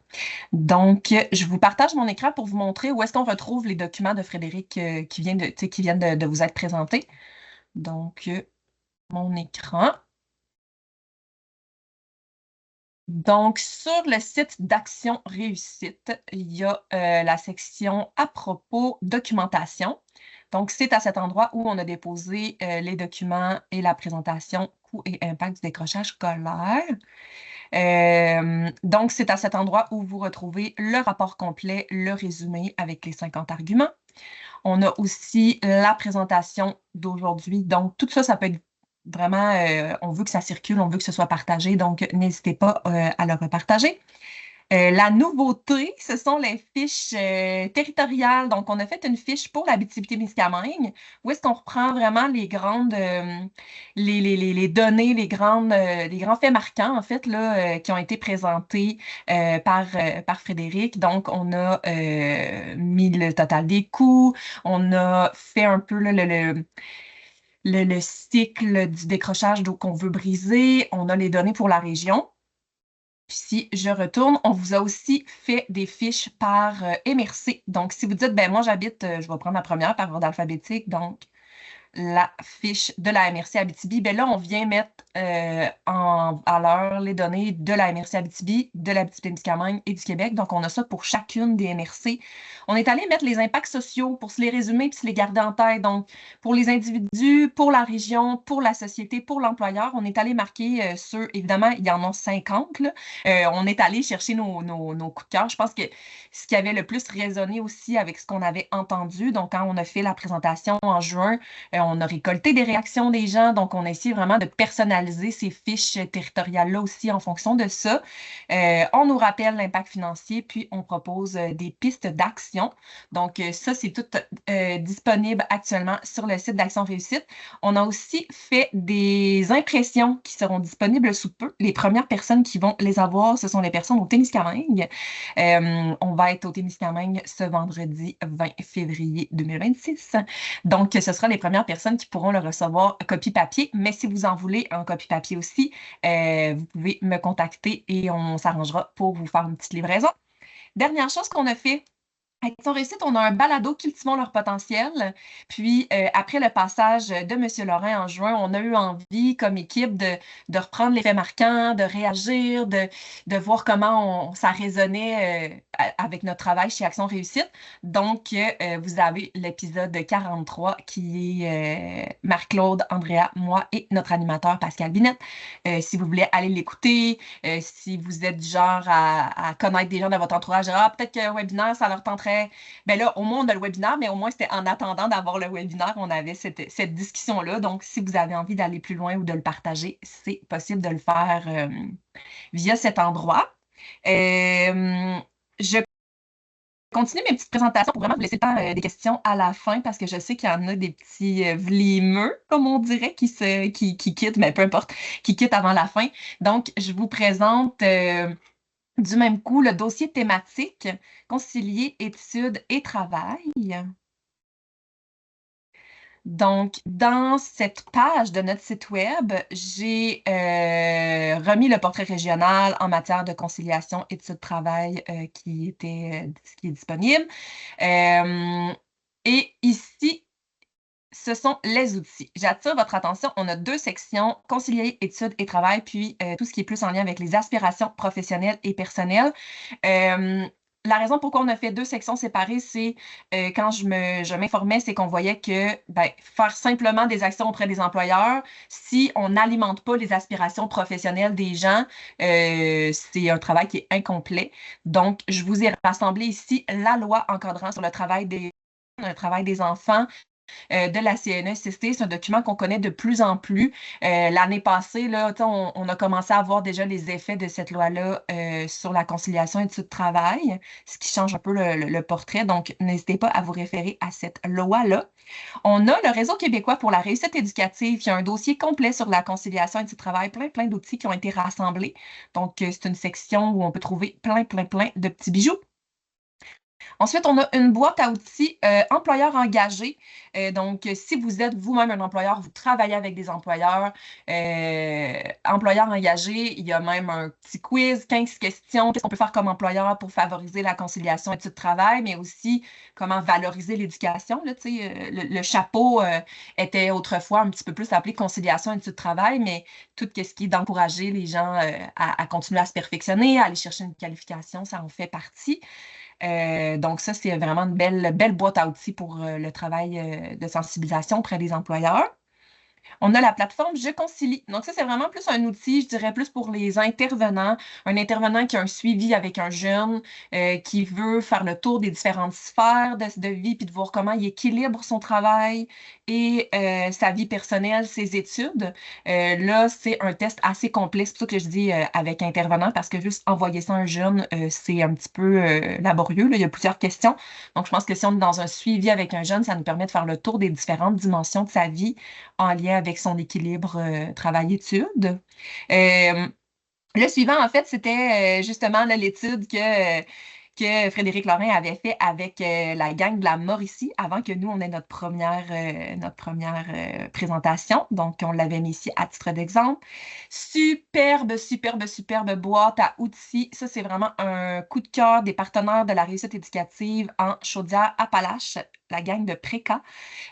Donc, je vous partage mon écran pour vous montrer où est-ce qu'on retrouve les documents de Frédéric qui viennent de vous être présentés. Donc, mon écran. Donc, sur le site d'Action Réussite, il y a la section à propos documentation. Donc, c'est à cet endroit où on a déposé les documents et la présentation coûts et impact du décrochage scolaire. Donc, c'est à cet endroit où vous retrouvez le rapport complet, le résumé avec les 50 arguments. On a aussi la présentation d'aujourd'hui. Donc, tout ça, ça peut être vraiment, on veut que ça circule, on veut que ce soit partagé. Donc, n'hésitez pas à le repartager. La nouveauté, ce sont les fiches territoriales. Donc, on a fait une fiche pour l'Abitibi-Témiscamingue où est-ce qu'on reprend vraiment les grandes, les données, les grands faits marquants, en fait, là, qui ont été présentés par Frédéric. Donc, on a mis le total des coûts, on a fait un peu le cycle du décrochage qu'on veut briser, on a les données pour la région. Puis si je retourne, on vous a aussi fait des fiches par MRC. Donc, si vous dites, ben moi j'habite, je vais prendre la première par ordre alphabétique, donc la fiche de la MRC Abitibi, ben là, on vient mettre à l'heure les données de la MRC Abitibi, de l'Abitibi-Témiscamingue et du Québec. Donc, on a ça pour chacune des MRC. On est allé mettre les impacts sociaux pour se les résumer puis se les garder en tête. Donc, pour les individus, pour la région, pour la société, pour l'employeur, on est allé marquer sur, évidemment, il y en a 50, là. On est allé chercher nos coups de cœur. Je pense que ce qui avait le plus résonné aussi avec ce qu'on avait entendu, donc quand on a fait la présentation en juin, on a récolté des réactions des gens, donc on a essayé vraiment de personnaliser ces fiches territoriales-là aussi en fonction de ça. On nous rappelle l'impact financier, puis on propose des pistes d'action. Donc ça, c'est tout disponible actuellement sur le site d'Action Réussite. On a aussi fait des impressions qui seront disponibles sous peu. Les premières personnes qui vont les avoir, ce sont les personnes au Témiscamingue. On va être au Témiscamingue ce vendredi 20 février 2026. Donc, ce sera les premières personnes qui pourront le recevoir copie papier. Mais si vous en voulez en copie papier aussi, vous pouvez me contacter et on s'arrangera pour vous faire une petite livraison. Dernière chose qu'on a fait, Action Réussite, on a un balado Cultivons leur potentiel. Puis, après le passage de M. Lorrain en juin, on a eu envie, comme équipe, de reprendre les faits marquants, de réagir, de voir comment ça résonnait avec notre travail chez Action Réussite. Donc, vous avez l'épisode 43 qui est Marc-Claude, Andrea, moi et notre animateur Pascal Binette. Si vous voulez aller l'écouter, si vous êtes du genre à connaître des gens de votre entourage, peut-être qu'un webinaire, ça leur tenterait. Ben là, au moins, on a le webinaire, mais au moins, c'était en attendant d'avoir le webinaire, on avait cette discussion-là. Donc, si vous avez envie d'aller plus loin ou de le partager, c'est possible de le faire via cet endroit. Je continue mes petites présentations pour vraiment vous laisser le temps des questions à la fin parce que je sais qu'il y en a des petits vlimeux, comme on dirait, qui quittent, mais peu importe, qui quittent avant la fin. Donc, je vous présente du même coup le dossier thématique concilier études et travail. Donc, dans cette page de notre site web, j'ai remis le portrait régional en matière de conciliation études-travail qui est disponible. Et ici, ce sont les outils. J'attire votre attention. On a 2 sections, concilier études et travail, puis tout ce qui est plus en lien avec les aspirations professionnelles et personnelles. La raison pourquoi on a fait 2 sections séparées, c'est quand je m'informais, c'est qu'on voyait que faire simplement des actions auprès des employeurs, si on n'alimente pas les aspirations professionnelles des gens, c'est un travail qui est incomplet. Donc, je vous ai rassemblé ici la loi encadrant sur le travail des enfants, de la CNESST. C'est un document qu'on connaît de plus en plus. L'année passée, là, on a commencé à voir déjà les effets de cette loi-là sur la conciliation études-travail, ce qui change un peu le portrait. Donc, n'hésitez pas à vous référer à cette loi-là. On a le Réseau québécois pour la réussite éducative. Il y a un dossier complet sur la conciliation études-travail, plein d'outils qui ont été rassemblés. Donc, c'est une section où on peut trouver plein de petits bijoux. Ensuite, on a une boîte à outils employeurs engagés. Donc, si vous êtes vous-même un employeur, vous travaillez avec des employeurs, employeurs engagés, il y a même un petit quiz, 15 questions. Qu'est-ce qu'on peut faire comme employeur pour favoriser la conciliation études-travail, mais aussi comment valoriser l'éducation. Là, le chapeau était autrefois un petit peu plus appelé conciliation études-travail, mais tout ce qui est d'encourager les gens à continuer à se perfectionner, à aller chercher une qualification, ça en fait partie. Donc, ça, c'est vraiment une belle boîte à outils pour le travail de sensibilisation auprès des employeurs. On a la plateforme Je Concilie. Donc, ça, c'est vraiment plus un outil, je dirais, plus pour les intervenants. Un intervenant qui a un suivi avec un jeune qui veut faire le tour des différentes sphères de vie, puis de voir comment il équilibre son travail et sa vie personnelle, ses études. Là, c'est un test assez complet. C'est pour ça que je dis avec intervenant, parce que juste envoyer ça à un jeune, c'est un petit peu laborieux, là. Il y a plusieurs questions. Donc, je pense que si on est dans un suivi avec un jeune, ça nous permet de faire le tour des différentes dimensions de sa vie en lien avec son équilibre travail-études. Le suivant, en fait, c'était justement l'étude que Frédéric Lorrain avait fait avec la gang de la Mauricie avant que nous, on ait notre première présentation. Donc, on l'avait mis ici à titre d'exemple. Superbe boîte à outils. Ça, c'est vraiment un coup de cœur des partenaires de la réussite éducative en Chaudière-Appalaches. la gang de Préca,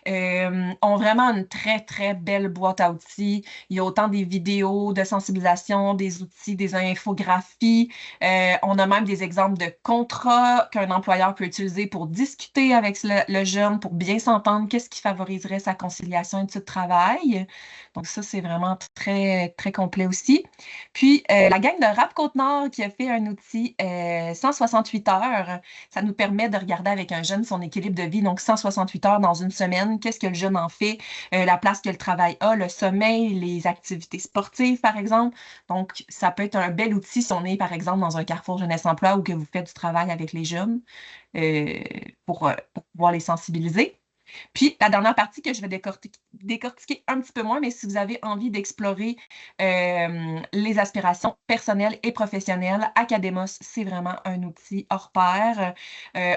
ont vraiment une très, très belle boîte à outils. Il y a autant des vidéos de sensibilisation, des outils, des infographies. On a même des exemples de contrats qu'un employeur peut utiliser pour discuter avec le jeune, pour bien s'entendre, qu'est-ce qui favoriserait sa conciliation études-travail. Donc ça, c'est vraiment très, très complet aussi. Puis, la gang de Rap Côte-Nord qui a fait un outil 168 heures, ça nous permet de regarder avec un jeune son équilibre de vie, donc 168 heures dans une semaine, qu'est-ce que le jeune en fait, la place que le travail a, le sommeil, les activités sportives, par exemple. Donc, ça peut être un bel outil si on est, par exemple, dans un carrefour jeunesse-emploi ou que vous faites du travail avec les jeunes pour pouvoir les sensibiliser. Puis, la dernière partie que je vais décortiquer un petit peu moins, mais si vous avez envie d'explorer les aspirations personnelles et professionnelles, Academos, c'est vraiment un outil hors pair.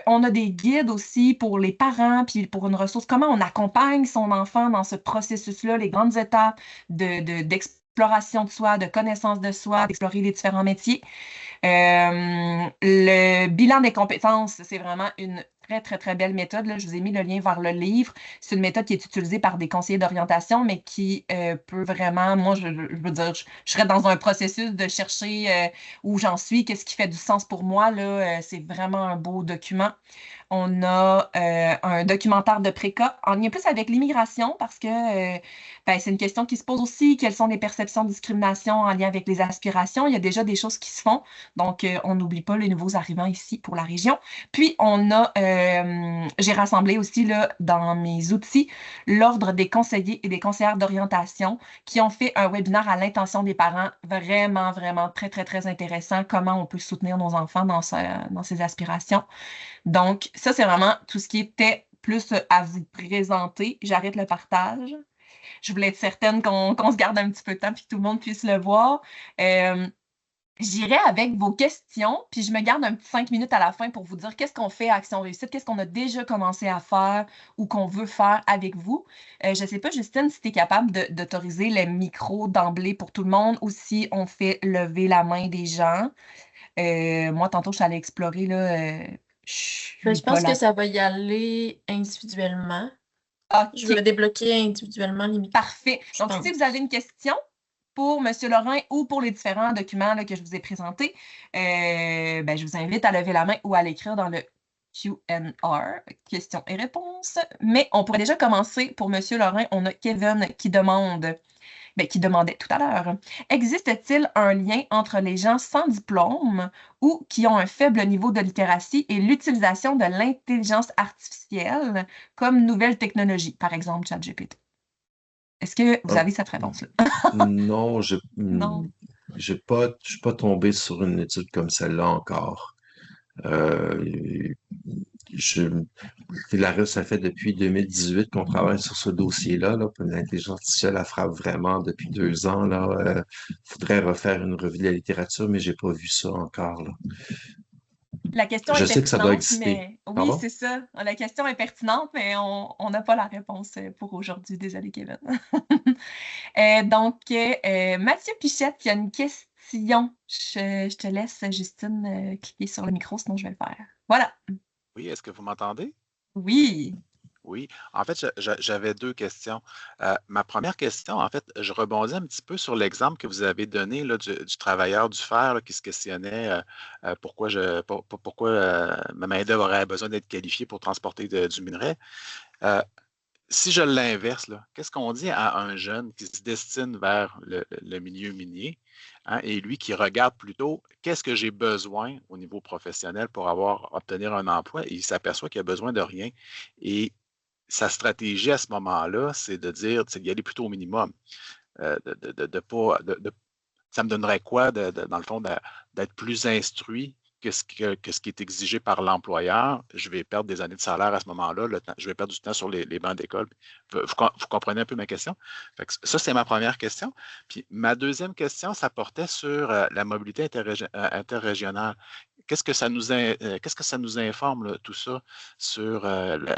On a des guides aussi pour les parents, puis pour une ressource, comment on accompagne son enfant dans ce processus-là, les grandes étapes d'exploration de soi, de connaissance de soi, d'explorer les différents métiers. Le bilan des compétences, c'est vraiment une très, très, très belle méthode. Là. Je vous ai mis le lien vers le livre. C'est une méthode qui est utilisée par des conseillers d'orientation, mais qui peut vraiment, moi, je veux dire, je serais dans un processus de chercher où j'en suis, qu'est-ce qui fait du sens pour moi. Là, c'est vraiment un beau document. On a un documentaire de Préca en lien plus avec l'immigration parce que ben, c'est une question qui se pose aussi. Quelles sont les perceptions de discrimination en lien avec les aspirations? Il y a déjà des choses qui se font. Donc, on n'oublie pas les nouveaux arrivants ici pour la région. Puis, j'ai rassemblé aussi là, dans mes outils l'Ordre des conseillers et des conseillères d'orientation qui ont fait un webinaire à l'intention des parents vraiment, vraiment très, très, très intéressant. Comment on peut soutenir nos enfants dans ces aspirations. Donc, ça, c'est vraiment tout ce qui était plus à vous présenter. J'arrête le partage. Je voulais être certaine qu'on se garde un petit peu de temps puis que tout le monde puisse le voir. J'irai avec vos questions, puis je me garde un petit 5 minutes à la fin pour vous dire qu'est-ce qu'on fait à Action Réussite, qu'est-ce qu'on a déjà commencé à faire ou qu'on veut faire avec vous. Je ne sais pas, Justine, si tu es capable d'autoriser les micros d'emblée pour tout le monde ou si on fait lever la main des gens. Moi, tantôt, je suis allée explorer, là, je suis Je pas pense que là. ça va y aller individuellement. Je OK, vais débloquer individuellement les micros. parfait. Je Donc, pense. si vous avez une question pour M. Lorrain ou pour les différents documents là, que je vous ai présentés, ben, je vous invite à lever la main ou à l'écrire dans le Q&R, questions et réponses. Mais on pourrait déjà commencer pour M. Lorrain. On a Kevin qui qui demandait tout à l'heure, existe-t-il un lien entre les gens sans diplôme ou qui ont un faible niveau de littératie et l'utilisation de l'intelligence artificielle comme nouvelle technologie, par exemple ChatGPT? Est-ce que vous Ah, avez cette réponse-là? non, Non. je suis pas tombé sur une étude comme celle-là encore. Euh, je, ça fait depuis 2018 qu'on travaille sur ce dossier-là. Là, puis l'intelligence artificielle, elle frappe vraiment depuis 2 ans. Là, faudrait refaire une revue de la littérature, mais j'ai pas vu ça encore. Là. La question est Je sais que ça doit pertinente, exister. mais oui, Pardon? c'est ça. La question est pertinente, mais on n'a pas la réponse pour aujourd'hui. Désolé, Kevin. Mathieu Pichette qui a une question. Je te laisse, Justine, cliquer sur le micro, sinon je vais le faire. Voilà. Oui, est-ce que vous m'entendez? Oui. Oui. En fait, j'avais deux questions. Ma première question, en fait, je rebondis un petit peu sur l'exemple que vous avez donné là, du travailleur du fer là, qui se questionnait pourquoi ma main-d'œuvre aurait besoin d'être qualifiée pour transporter du minerai. Euh, Si je l'inverse, là, qu'est-ce qu'on dit à un jeune qui se destine vers le milieu minier, hein, et lui qui regarde plutôt qu'est-ce que j'ai besoin au niveau professionnel pour obtenir un emploi et il s'aperçoit qu'il a besoin de rien. Et sa stratégie à ce moment-là, c'est de dire, c'est d'y aller plutôt au minimum. De pas, ça me donnerait quoi, dans le fond, d'être plus instruit que ce qui est exigé par l'employeur? Je vais perdre des années de salaire à ce moment-là. Je vais perdre du temps sur les bancs d'école. Vous comprenez un peu ma question? Fait que ça, c'est ma première question. Puis ma deuxième question, ça portait sur la mobilité interrégionale. Qu'est-ce que ça nous informe, là, tout ça, sur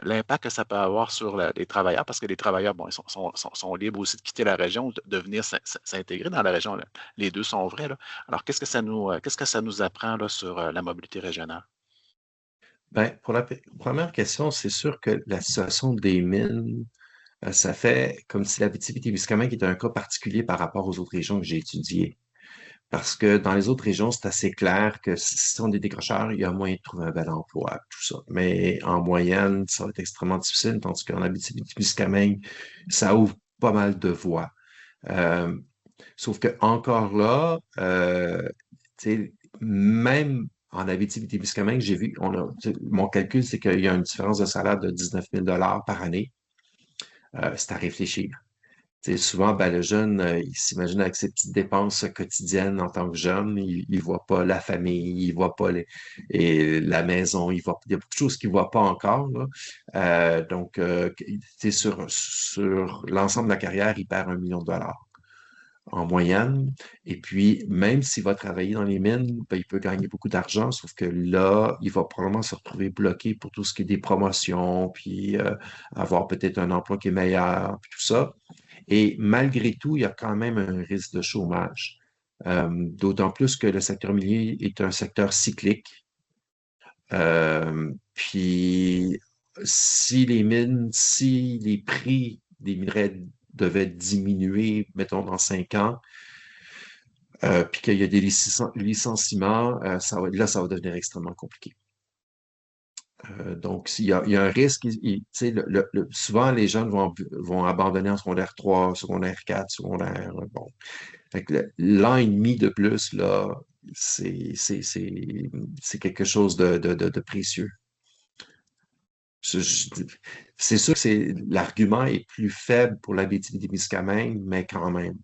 l'impact que ça peut avoir sur les travailleurs? Parce que les travailleurs, bon, ils sont libres aussi de quitter la région, de venir s'intégrer dans la région. Là. Les deux sont vrais. Là. Alors, qu'est-ce que ça nous apprend là, sur la mobilité régionale? Ben, pour la première question, c'est sûr que la situation des mines, ça fait comme si l'Abitibi-Témiscamingue était un cas particulier par rapport aux autres régions que j'ai étudiées. Parce que dans les autres régions, c'est assez clair que si on est décrocheur, il y a moyen de trouver un bel emploi, tout ça. Mais en moyenne, ça va être extrêmement difficile, tandis qu'en Abitibi-Témiscamingue, ça ouvre pas mal de voies. Euh, Sauf que encore là, tu sais, même en Abitibi-Témiscamingue, j'ai vu, mon calcul, c'est qu'il y a une différence de salaire de 19 000 par année. C'est à réfléchir. Tu sais, souvent, ben, le jeune, il s'imagine avec ses petites dépenses quotidiennes en tant que jeune, il voit pas la famille, il voit pas et la maison, il y a beaucoup de choses qu'il voit pas encore, là. Donc, tu sais, sur l'ensemble de la carrière, il perd 1 million de dollars en moyenne. Et puis, même s'il va travailler dans les mines, ben, il peut gagner beaucoup d'argent, sauf que là, il va probablement se retrouver bloqué pour tout ce qui est des promotions, puis avoir peut-être un emploi qui est meilleur, puis tout ça. Et malgré tout, il y a quand même un risque de chômage. D'autant plus que le secteur minier est un secteur cyclique. Puis, si les prix des minerais devaient diminuer, mettons, dans 5 ans, puis qu'il y a des licenciements, ça va devenir extrêmement compliqué. Donc, il y a un risque. Tu sais, souvent, les jeunes vont abandonner en secondaire 3, secondaire 4, secondaire. Bon. Fait que l'an et demi de plus, là, c'est quelque chose de précieux. Je- je- C'est sûr que l'argument est plus faible pour l'Abitibi-Témiscamingue, mais quand même.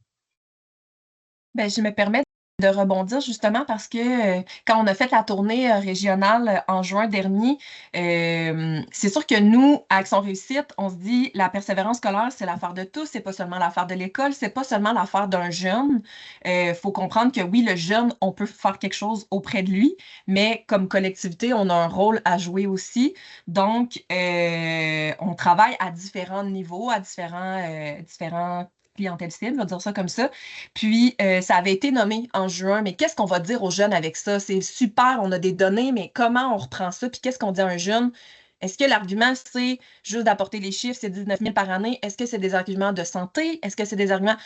Ben, je me permets de rebondir justement parce que quand on a fait la tournée régionale en juin dernier, c'est sûr que nous, à Action Réussite, on se dit la persévérance scolaire, c'est l'affaire de tous, c'est pas seulement l'affaire de l'école, c'est pas seulement l'affaire d'un jeune. Faut comprendre que oui, le jeune, on peut faire quelque chose auprès de lui, mais comme collectivité, on a un rôle à jouer aussi. Donc, on travaille à différents niveaux, à différents clientèles cibles, on va dire ça comme ça. Puis, ça avait été nommé en juin, mais qu'est-ce qu'on va dire aux jeunes avec ça? C'est super, on a des données, mais comment on reprend ça? Puis, qu'est-ce qu'on dit à un jeune? Est-ce que l'argument, c'est juste d'apporter les chiffres, c'est 19 000 par année? Est-ce que c'est des arguments de santé? Est-ce que c'est des arguments...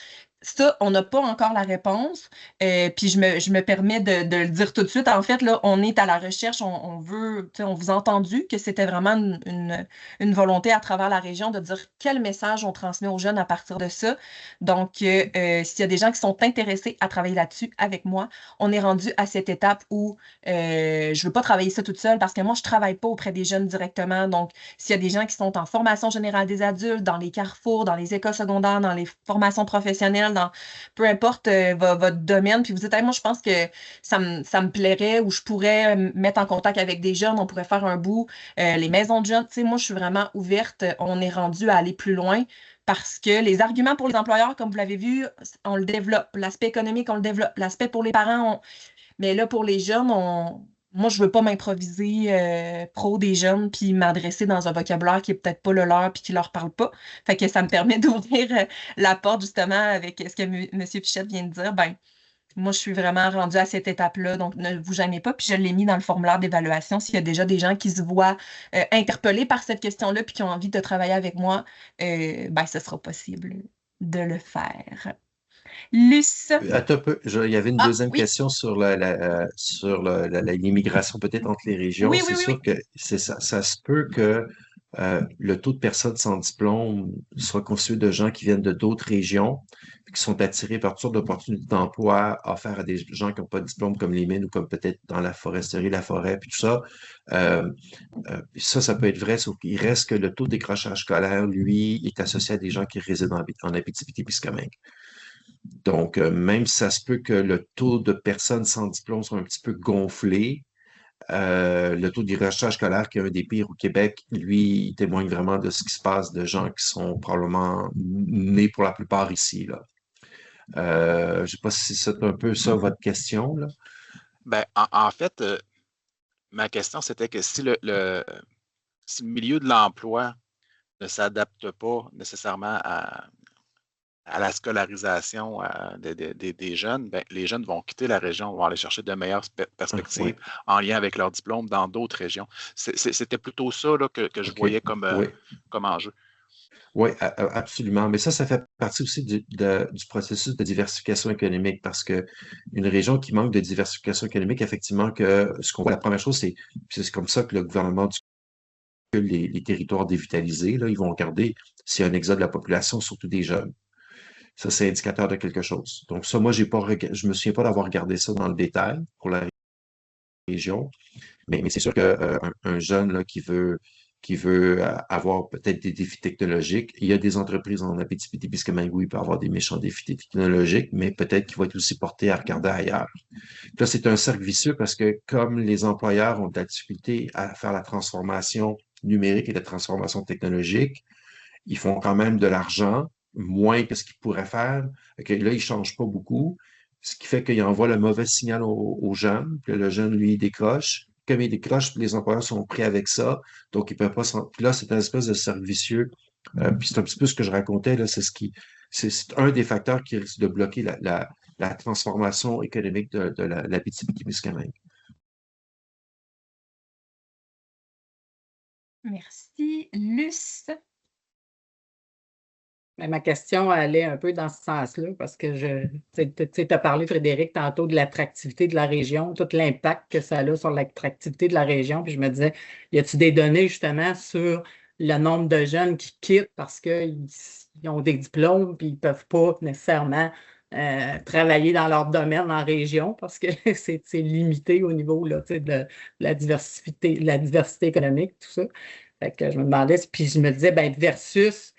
Ça, on n'a pas encore la réponse. Puis je me permets de le dire tout de suite. En fait, là, on est à la recherche, on veut, tu sais, on vous a entendu que c'était vraiment une volonté à travers la région de dire quel message on transmet aux jeunes à partir de ça. Donc, s'il y a des gens qui sont intéressés à travailler là-dessus avec moi, on est rendu à cette étape où je ne veux pas travailler ça toute seule parce que moi, je ne travaille pas auprès des jeunes directement. Donc, s'il y a des gens qui sont en formation générale des adultes, dans les carrefours, dans les écoles secondaires, dans les formations professionnelles, dans peu importe votre domaine, puis vous dites, hey, moi, je pense que ça me plairait ou je pourrais me mettre en contact avec des jeunes, on pourrait faire un bout. Les maisons de jeunes, tu sais, moi, je suis vraiment ouverte. On est rendu à aller plus loin parce que les arguments pour les employeurs, comme vous l'avez vu, on le développe. L'aspect économique, on le développe. L'aspect pour les parents, mais là, pour les jeunes, moi, je veux pas m'improviser pro des jeunes puis m'adresser dans un vocabulaire qui est peut-être pas le leur puis qui leur parle pas. Fait que ça me permet d'ouvrir la porte justement avec ce que M. Pichette vient de dire. Ben, moi, je suis vraiment rendue à cette étape-là, donc ne vous gênez pas. Puis je l'ai mis dans le formulaire d'évaluation. S'il y a déjà des gens qui se voient interpellés par cette question-là puis qui ont envie de travailler avec moi, ben, ce sera possible de le faire. Luce. Attends un peu, il y avait une Ah, deuxième oui. question sur l'immigration peut-être entre les régions. Oui, oui, C'est oui, oui. sûr que ça se peut que le taux de personnes sans diplôme soit constitué de gens qui viennent de d'autres régions, qui sont attirés par toutes sortes d'opportunités d'emploi offertes à des gens qui n'ont pas de diplôme comme les mines ou comme peut-être dans la foresterie, la forêt, puis tout ça. Euh, ça peut être vrai, sauf qu'il reste que le taux de décrochage scolaire, lui, est associé à des gens qui résident en Abitibi-Témiscamingue. Donc, même si ça se peut que le taux de personnes sans diplôme soit un petit peu gonflé, le taux de décrochage scolaire, qui est un des pires au Québec, lui, il témoigne vraiment de ce qui se passe de gens qui sont probablement nés pour la plupart ici, là. Je ne sais pas si c'est un peu ça votre question, là. Ben, en fait, ma question, c'était que si le milieu de l'emploi ne s'adapte pas nécessairement à la scolarisation des jeunes, ben, les jeunes vont quitter la région, vont aller chercher de meilleures perspectives Oui, en lien avec leur diplôme dans d'autres régions. C'était plutôt ça là, que je OK. voyais Oui, comme enjeu. oui, absolument. Mais ça fait partie aussi du processus de diversification économique parce que une région qui manque de diversification économique, effectivement, que ce qu'on voit, la première chose, c'est comme ça que le gouvernement les territoires dévitalisés, là, ils vont regarder s'il y a un exode de la population, surtout des jeunes. Ça, c'est indicateur de quelque chose. Donc, ça, moi, je me souviens pas d'avoir regardé ça dans le détail pour la région, mais c'est sûr qu'un jeune là, qui veut avoir peut-être des défis technologiques, il y a des entreprises en Abitibi-Témiscamingue où il peut avoir des méchants défis technologiques, mais peut-être qu'il va être aussi porté à regarder ailleurs. Puis là, c'est un cercle vicieux parce que comme les employeurs ont de la difficulté à faire la transformation numérique et la transformation technologique, ils font quand même de l'argent, moins que ce qu'ils pourraient faire. Là, ils ne changent pas beaucoup, ce qui fait qu'ils envoient le mauvais signal aux jeunes. Puis là, le jeune, lui, il décroche. Comme il décroche, les employeurs sont pris avec ça, donc ils ne peuvent pas Puis là, c'est un espèce de cercle vicieux. Puis c'est un petit peu ce que je racontais, là, c'est un des facteurs qui risque de bloquer la transformation économique de la Abitibi-Témiscamingue. Merci. Luce? Mais ma question allait un peu dans ce sens-là, parce que tu as parlé, Frédéric, tantôt de l'attractivité de la région, tout l'impact que ça a sur l'attractivité de la région. Puis je me disais, y a-t-il des données justement sur le nombre de jeunes qui quittent parce qu'ils ont des diplômes puis ils ne peuvent pas nécessairement travailler dans leur domaine en région parce que c'est limité au niveau là, de la diversité économique, tout ça. Fait que je me demandais, puis je me disais, ben, versus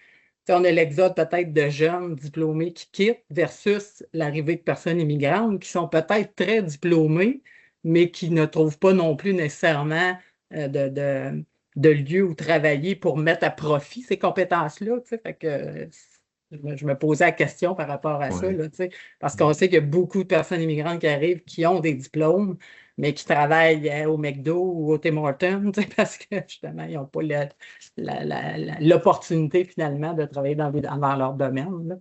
on a l'exode peut-être de jeunes diplômés qui quittent versus l'arrivée de personnes immigrantes qui sont peut-être très diplômées, mais qui ne trouvent pas non plus nécessairement de lieu où travailler pour mettre à profit ces compétences-là. Fait que je me posais la question par rapport à ça, Ouais. là, parce qu'on sait qu'il y a beaucoup de personnes immigrantes qui arrivent qui ont des diplômes, mais qui travaillent au McDo ou au Tim Hortons, parce que justement, ils n'ont pas l'opportunité finalement de travailler dans leur domaine. Là.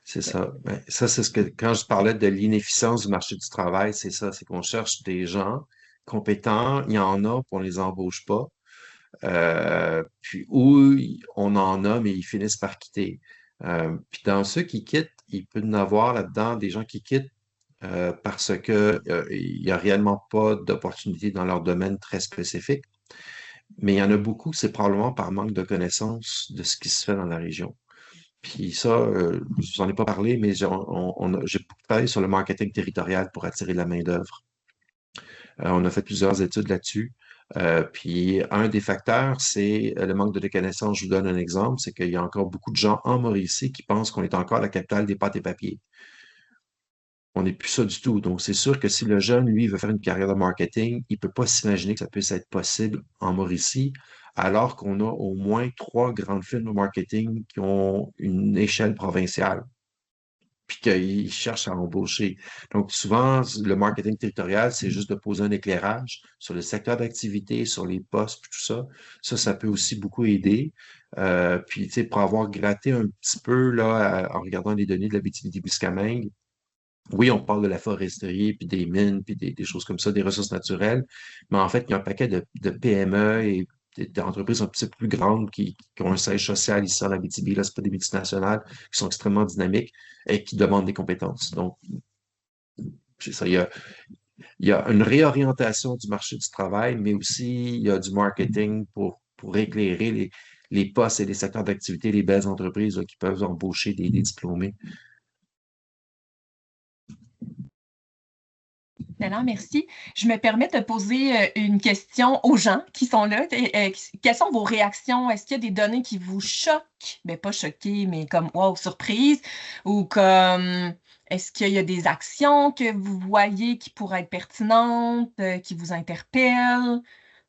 C'est ça. Ben, ça, c'est quand je parlais de l'inefficience du marché du travail, c'est ça, c'est qu'on cherche des gens compétents, il y en a, puis on les embauche pas. Puis ou on en a, mais ils finissent par quitter. Puis dans ceux qui quittent, il peut y en avoir là-dedans des gens qui quittent parce que il n'y a réellement pas d'opportunité dans leur domaine très spécifique. Mais il y en a beaucoup, c'est probablement par manque de connaissance de ce qui se fait dans la région. Puis ça, je vous en ai pas parlé, mais j'ai beaucoup travaillé sur le marketing territorial pour attirer de la main-d'œuvre. On a fait plusieurs études là-dessus. Puis un des facteurs, c'est le manque de connaissances. Je vous donne un exemple, c'est qu'il y a encore beaucoup de gens en Mauricie qui pensent qu'on est encore la capitale des pâtes et papiers. On n'est plus ça du tout. Donc, c'est sûr que si le jeune, lui, veut faire une carrière de marketing, il ne peut pas s'imaginer que ça puisse être possible en Mauricie, alors qu'on a au moins 3 grandes firmes de marketing qui ont une échelle provinciale, puis qu'ils cherchent à embaucher. Donc, souvent, le marketing territorial, c'est juste de poser un éclairage sur le secteur d'activité, sur les postes, puis tout ça. Ça peut aussi beaucoup aider. Puis, tu sais, pour avoir gratté un petit peu, là, en regardant les données de la BTB-Témiscamingue, oui, on parle de la foresterie, puis des mines, puis des choses comme ça, des ressources naturelles, mais en fait, il y a un paquet de PME et d'entreprises un petit peu plus grandes qui ont un siège social ici en Abitibi. Là, c'est pas des multinationales qui sont extrêmement dynamiques et qui demandent des compétences. Donc, c'est ça. Il y a une réorientation du marché du travail, mais aussi il y a du marketing pour éclairer les postes et les secteurs d'activité, les belles entreprises là, qui peuvent embaucher des diplômés. Excellent, merci. Je me permets de poser une question aux gens qui sont là. Quelles sont vos réactions? Est-ce qu'il y a des données qui vous choquent? Ben, pas choquées, mais comme wow, surprise. Ou comme est-ce qu'il y a des actions que vous voyez qui pourraient être pertinentes, qui vous interpellent?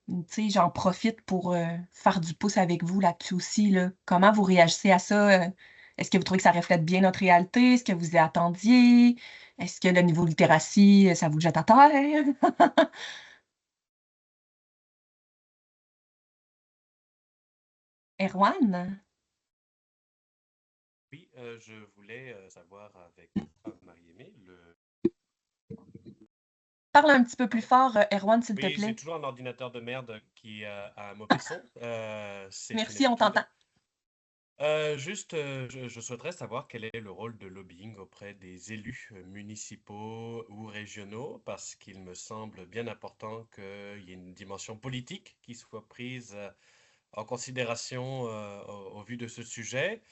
Tu sais, j'en profite pour faire du pouce avec vous là-dessus aussi, là. Comment vous réagissez à ça? Est-ce que vous trouvez que ça reflète bien notre réalité? Est-ce que vous y attendiez? Est-ce que le niveau littératie, ça vous jette à terre? Erwan? Oui, Je voulais savoir avec Marie-Aimée, Parle un petit peu plus fort, Erwan, s'il te oui, j'ai plaît. toujours un ordinateur de merde qui a un mauvais son. C'est une Merci, on habitude. t'entend. Je souhaiterais savoir quel est le rôle de lobbying auprès des élus municipaux ou régionaux, parce qu'il me semble bien important qu'il y ait une dimension politique qui soit prise en considération au vu de ce sujet.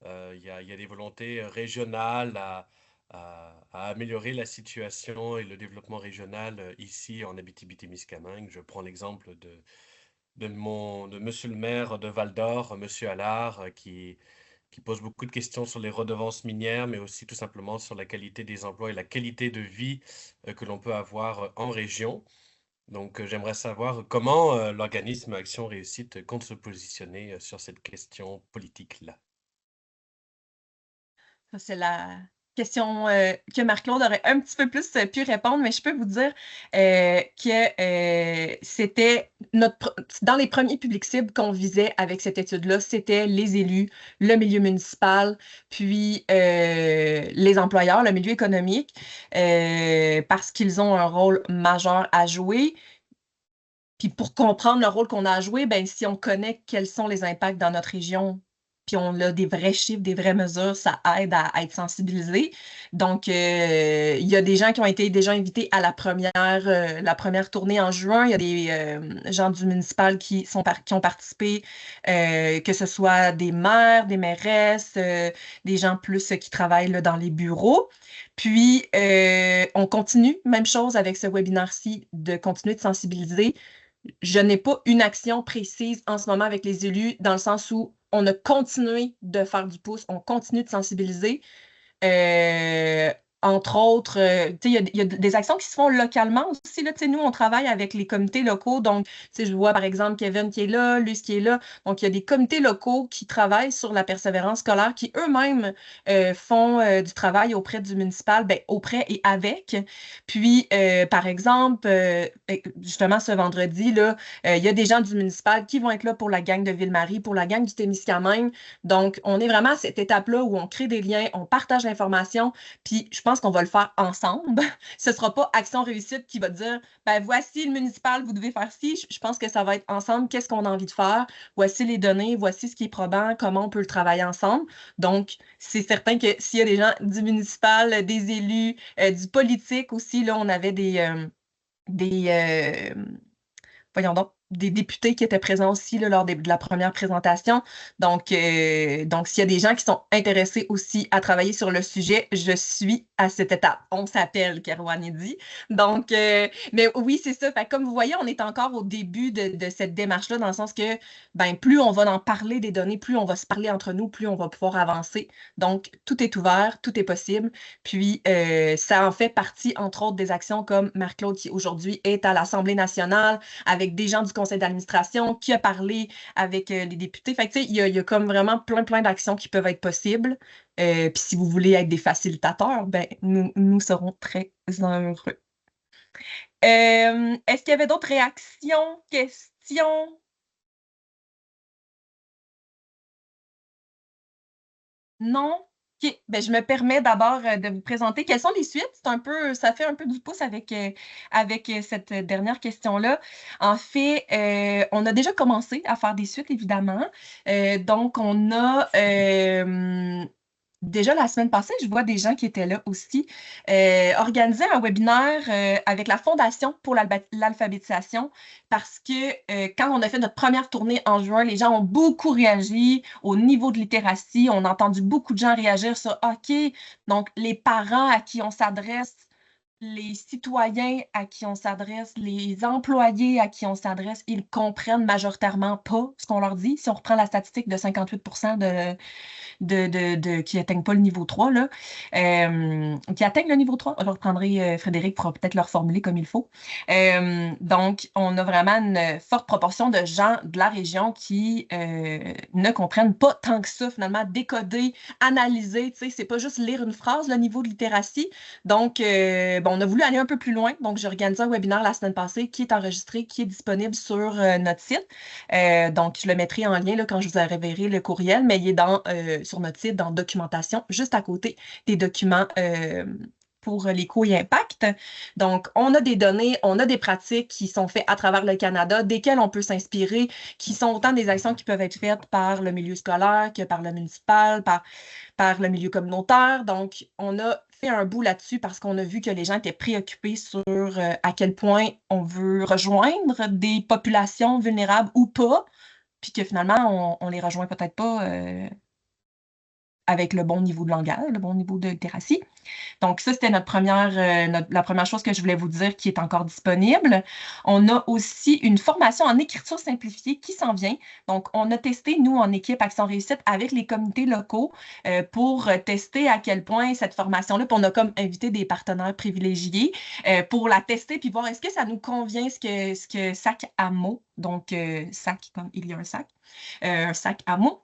Il y a des volontés régionales à améliorer la situation et le développement régional ici en Abitibi-Témiscamingue. Je prends l'exemple de monsieur le maire de Val-d'Or, monsieur Allard, qui pose beaucoup de questions sur les redevances minières, mais aussi tout simplement sur la qualité des emplois et la qualité de vie que l'on peut avoir en région. Donc, j'aimerais savoir comment l'organisme Action Réussite compte se positionner sur cette question politique-là. Ça, c'est la question que Marc-Claude aurait un petit peu plus pu répondre, mais je peux vous dire que c'était dans les premiers publics cibles qu'on visait avec cette étude-là, c'était les élus, le milieu municipal, puis les employeurs, le milieu économique, parce qu'ils ont un rôle majeur à jouer. Puis pour comprendre le rôle qu'on a à jouer, ben, si on connaît quels sont les impacts dans notre région, puis on a des vrais chiffres, des vraies mesures, ça aide à être sensibilisé. Donc, il y a des gens qui ont été déjà invités à la première tournée en juin. Il y a des gens du municipal qui ont participé, que ce soit des maires, des mairesses, des gens plus qui travaillent là, dans les bureaux. Puis, on continue, même chose avec ce webinaire-ci, de continuer de sensibiliser. Je n'ai pas une action précise en ce moment avec les élus, dans le sens où on a continué de faire du pouce, on continue de sensibiliser. Entre autres, il y a des actions qui se font localement aussi. Là, nous, on travaille avec les comités locaux. Donc, je vois par exemple Kevin qui est là, Luce qui est là. Donc, il y a des comités locaux qui travaillent sur la persévérance scolaire, qui eux-mêmes font du travail auprès du municipal, ben, auprès et avec. Puis, par exemple, justement, ce vendredi, là, il y a des gens du municipal qui vont être là pour la gang de Ville-Marie, pour la gang du Témiscamingue. Donc, on est vraiment à cette étape-là où on crée des liens, on partage l'information, puis je pense qu'on va le faire ensemble. Ce ne sera pas Action Réussite qui va dire ben voici le municipal, vous devez faire ci. Je pense que ça va être ensemble, qu'est-ce qu'on a envie de faire, voici les données, voici ce qui est probant, comment on peut le travailler ensemble. Donc, c'est certain que s'il y a des gens du municipal, des élus, du politique aussi, là, on avait voyons donc, des députés qui étaient présents aussi là, lors de la première présentation. Donc s'il y a des gens qui sont intéressés aussi à travailler sur le sujet, je suis à cette étape. On s'appelle, Kerwan dit. Donc, mais oui, c'est ça. Fait, comme vous voyez, on est encore au début de cette démarche-là, dans le sens que ben, plus on va en parler des données, plus on va se parler entre nous, plus on va pouvoir avancer. Donc, tout est ouvert, tout est possible. Puis, ça en fait partie, entre autres, des actions comme Marc-Claude, qui aujourd'hui est à l'Assemblée nationale, avec des gens du conseil d'administration, qui a parlé avec les députés. Fait que, tu sais, il y a comme vraiment plein d'actions qui peuvent être possibles. Puis si vous voulez être des facilitateurs, ben, nous serons très heureux. Est-ce qu'il y avait d'autres réactions, questions? Non? OK. Ben, je me permets d'abord de vous présenter quelles sont les suites. Ça fait un peu du pouce avec cette dernière question-là. En fait, on a déjà commencé à faire des suites, évidemment. Donc, on a déjà la semaine passée, je vois des gens qui étaient là aussi, organisé un webinaire avec la Fondation pour l'alphabétisation, parce que quand on a fait notre première tournée en juin, les gens ont beaucoup réagi au niveau de littératie. On a entendu beaucoup de gens réagir sur OK, donc les parents à qui on s'adresse, les citoyens à qui on s'adresse, les employés à qui on s'adresse, ils comprennent majoritairement pas ce qu'on leur dit. Si on reprend la statistique de 58% qui n'atteignent pas le niveau 3, là, qui atteignent le niveau 3. Je reprendrai Frédéric pour peut-être le reformuler comme il faut. Donc, on a vraiment une forte proportion de gens de la région qui ne comprennent pas tant que ça, finalement, décoder, analyser. Tu sais, c'est pas juste lire une phrase, le niveau de littératie. Donc, bon, on a voulu aller un peu plus loin. Donc, j'ai organisé un webinaire la semaine passée qui est enregistré, qui est disponible sur notre site. Donc, je le mettrai en lien là, quand je vous enverrai le courriel, mais il est sur notre site, dans documentation, juste à côté des documents pour l'éco et impact. Donc, on a des données, on a des pratiques qui sont faites à travers le Canada, desquelles on peut s'inspirer, qui sont autant des actions qui peuvent être faites par le milieu scolaire que par le municipal, par le milieu communautaire. Donc, on a fait un bout là-dessus parce qu'on a vu que les gens étaient préoccupés sur à quel point on veut rejoindre des populations vulnérables ou pas, puis que finalement, on les rejoint peut-être pas avec le bon niveau de langage, le bon niveau de littératie. Donc, ça, c'était la première chose que je voulais vous dire qui est encore disponible. On a aussi une formation en écriture simplifiée qui s'en vient. Donc, on a testé, nous, en équipe Action Réussite, avec les comités locaux pour tester à quel point cette formation-là, puis on a comme invité des partenaires privilégiés pour la tester puis voir est-ce que ça nous convient ce que Sac à mots, donc sac comme il y a un sac à mots.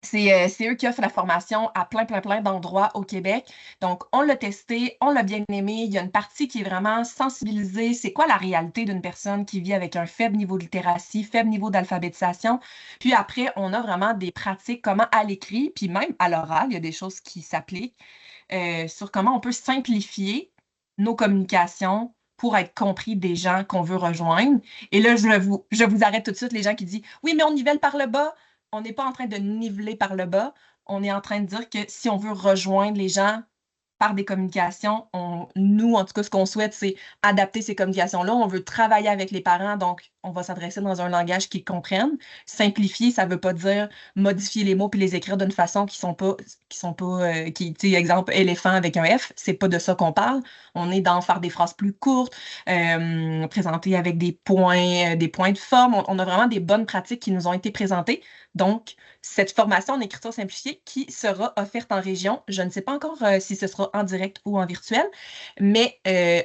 C'est eux qui offrent la formation à plein d'endroits au Québec. Donc, on l'a testé, on l'a bien aimé. Il y a une partie qui est vraiment sensibilisée. C'est quoi la réalité d'une personne qui vit avec un faible niveau de littératie, faible niveau d'alphabétisation? Puis après, on a vraiment des pratiques, comment à l'écrit, puis même à l'oral, il y a des choses qui s'appliquent sur comment on peut simplifier nos communications pour être compris des gens qu'on veut rejoindre. Et là, je vous arrête tout de suite, les gens qui disent « Oui, mais on nivelle par le bas. » On n'est pas en train de niveler par le bas. On est en train de dire que si on veut rejoindre les gens par des communications, nous, en tout cas, ce qu'on souhaite, c'est adapter ces communications-là. On veut travailler avec les parents, donc on va s'adresser dans un langage qu'ils comprennent. Simplifier, ça ne veut pas dire modifier les mots puis les écrire d'une façon qui tu sais, exemple, éléphant avec un F, c'est pas de ça qu'on parle. On est dans faire des phrases plus courtes, présenter avec des points de forme. On a vraiment des bonnes pratiques qui nous ont été présentées. Donc, cette formation en écriture simplifiée qui sera offerte en région, je ne sais pas encore si ce sera en direct ou en virtuel, mais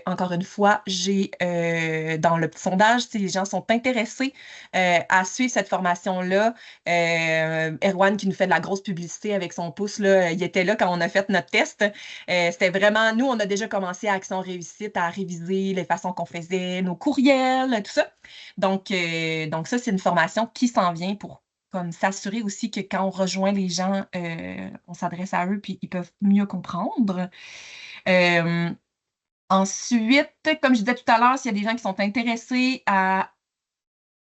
encore une fois, j'ai dans le petit sondage, si les gens sont intéressés à suivre cette formation-là, Erwan qui nous fait de la grosse publicité avec son pouce, là, il était là quand on a fait notre test. C'était vraiment, nous, on a déjà commencé à Action Réussite à réviser les façons qu'on faisait nos courriels, tout ça. Donc ça, c'est une formation qui s'en vient pour comme s'assurer aussi que quand on rejoint les gens, on s'adresse à eux puis ils peuvent mieux comprendre. Ensuite, comme je disais tout à l'heure, s'il y a des gens qui sont intéressés à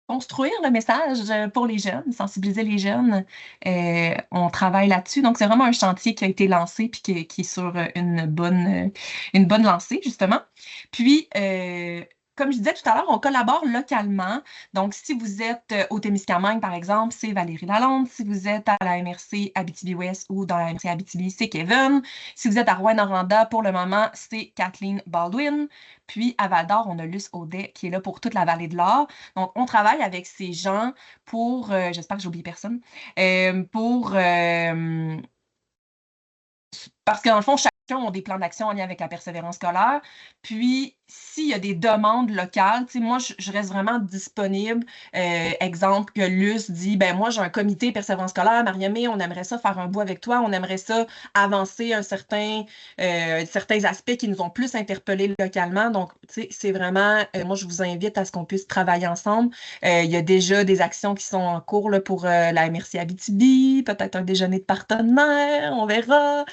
construire le message pour les jeunes, sensibiliser les jeunes, on travaille là-dessus. Donc, c'est vraiment un chantier qui a été lancé puis qui est sur une bonne lancée, justement. Puis, comme je disais tout à l'heure, on collabore localement. Donc, si vous êtes au Témiscamingue, par exemple, c'est Valérie Lalonde. Si vous êtes à la MRC Abitibi-Ouest ou dans la MRC Abitibi, c'est Kevin. Si vous êtes à Rouyn-Noranda, pour le moment, c'est Kathleen Baldwin. Puis, à Val-d'Or, on a Luce Audet qui est là pour toute la vallée de l'Or. Donc, on travaille avec ces gens pour, j'espère que j'oublie personne, parce que dans le fond, chacun a des plans d'action en lien avec la persévérance scolaire. Puis, s'il y a des demandes locales, tu sais, moi, je reste vraiment disponible. Exemple, que Luce dit, ben moi, j'ai un comité persévérance scolaire, Mariamé, on aimerait ça faire un bout avec toi, on aimerait ça avancer certains aspects qui nous ont plus interpellés localement. Donc, tu sais, c'est vraiment, moi, je vous invite à ce qu'on puisse travailler ensemble. Il y a déjà des actions qui sont en cours là, pour la MRC Abitibi, peut-être un déjeuner de partenaires, on verra.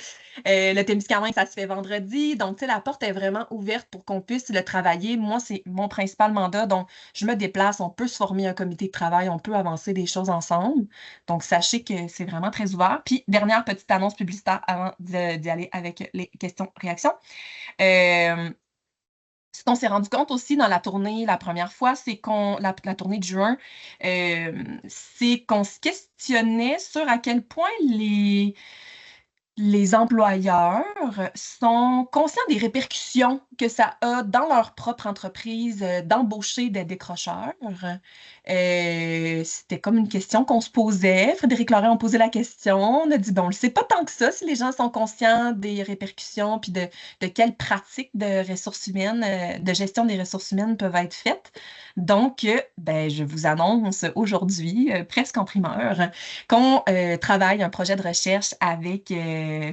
Le Témiscamingue, ça se fait vendredi. Donc, tu sais, la porte est vraiment ouverte pour qu'on puisse le travailler. Moi, c'est mon principal mandat. Donc, je me déplace, on peut se former un comité de travail, on peut avancer des choses ensemble. Donc, sachez que c'est vraiment très ouvert. Puis, dernière petite annonce publicitaire avant d'y aller avec les questions-réactions. Ce qu'on s'est rendu compte aussi dans la tournée la première fois, c'est la tournée de juin, c'est qu'on se questionnait sur à quel point les employeurs sont conscients des répercussions que ça a dans leur propre entreprise d'embaucher des décrocheurs. C'était comme une question qu'on se posait. Frédéric Laurent a posé la question. On a dit, bon, on ne sait pas tant que ça si les gens sont conscients des répercussions puis de quelles pratiques de ressources humaines, de gestion des ressources humaines peuvent être faites. Donc, ben, je vous annonce aujourd'hui, presque en primeur, qu'on travaille un projet de recherche avec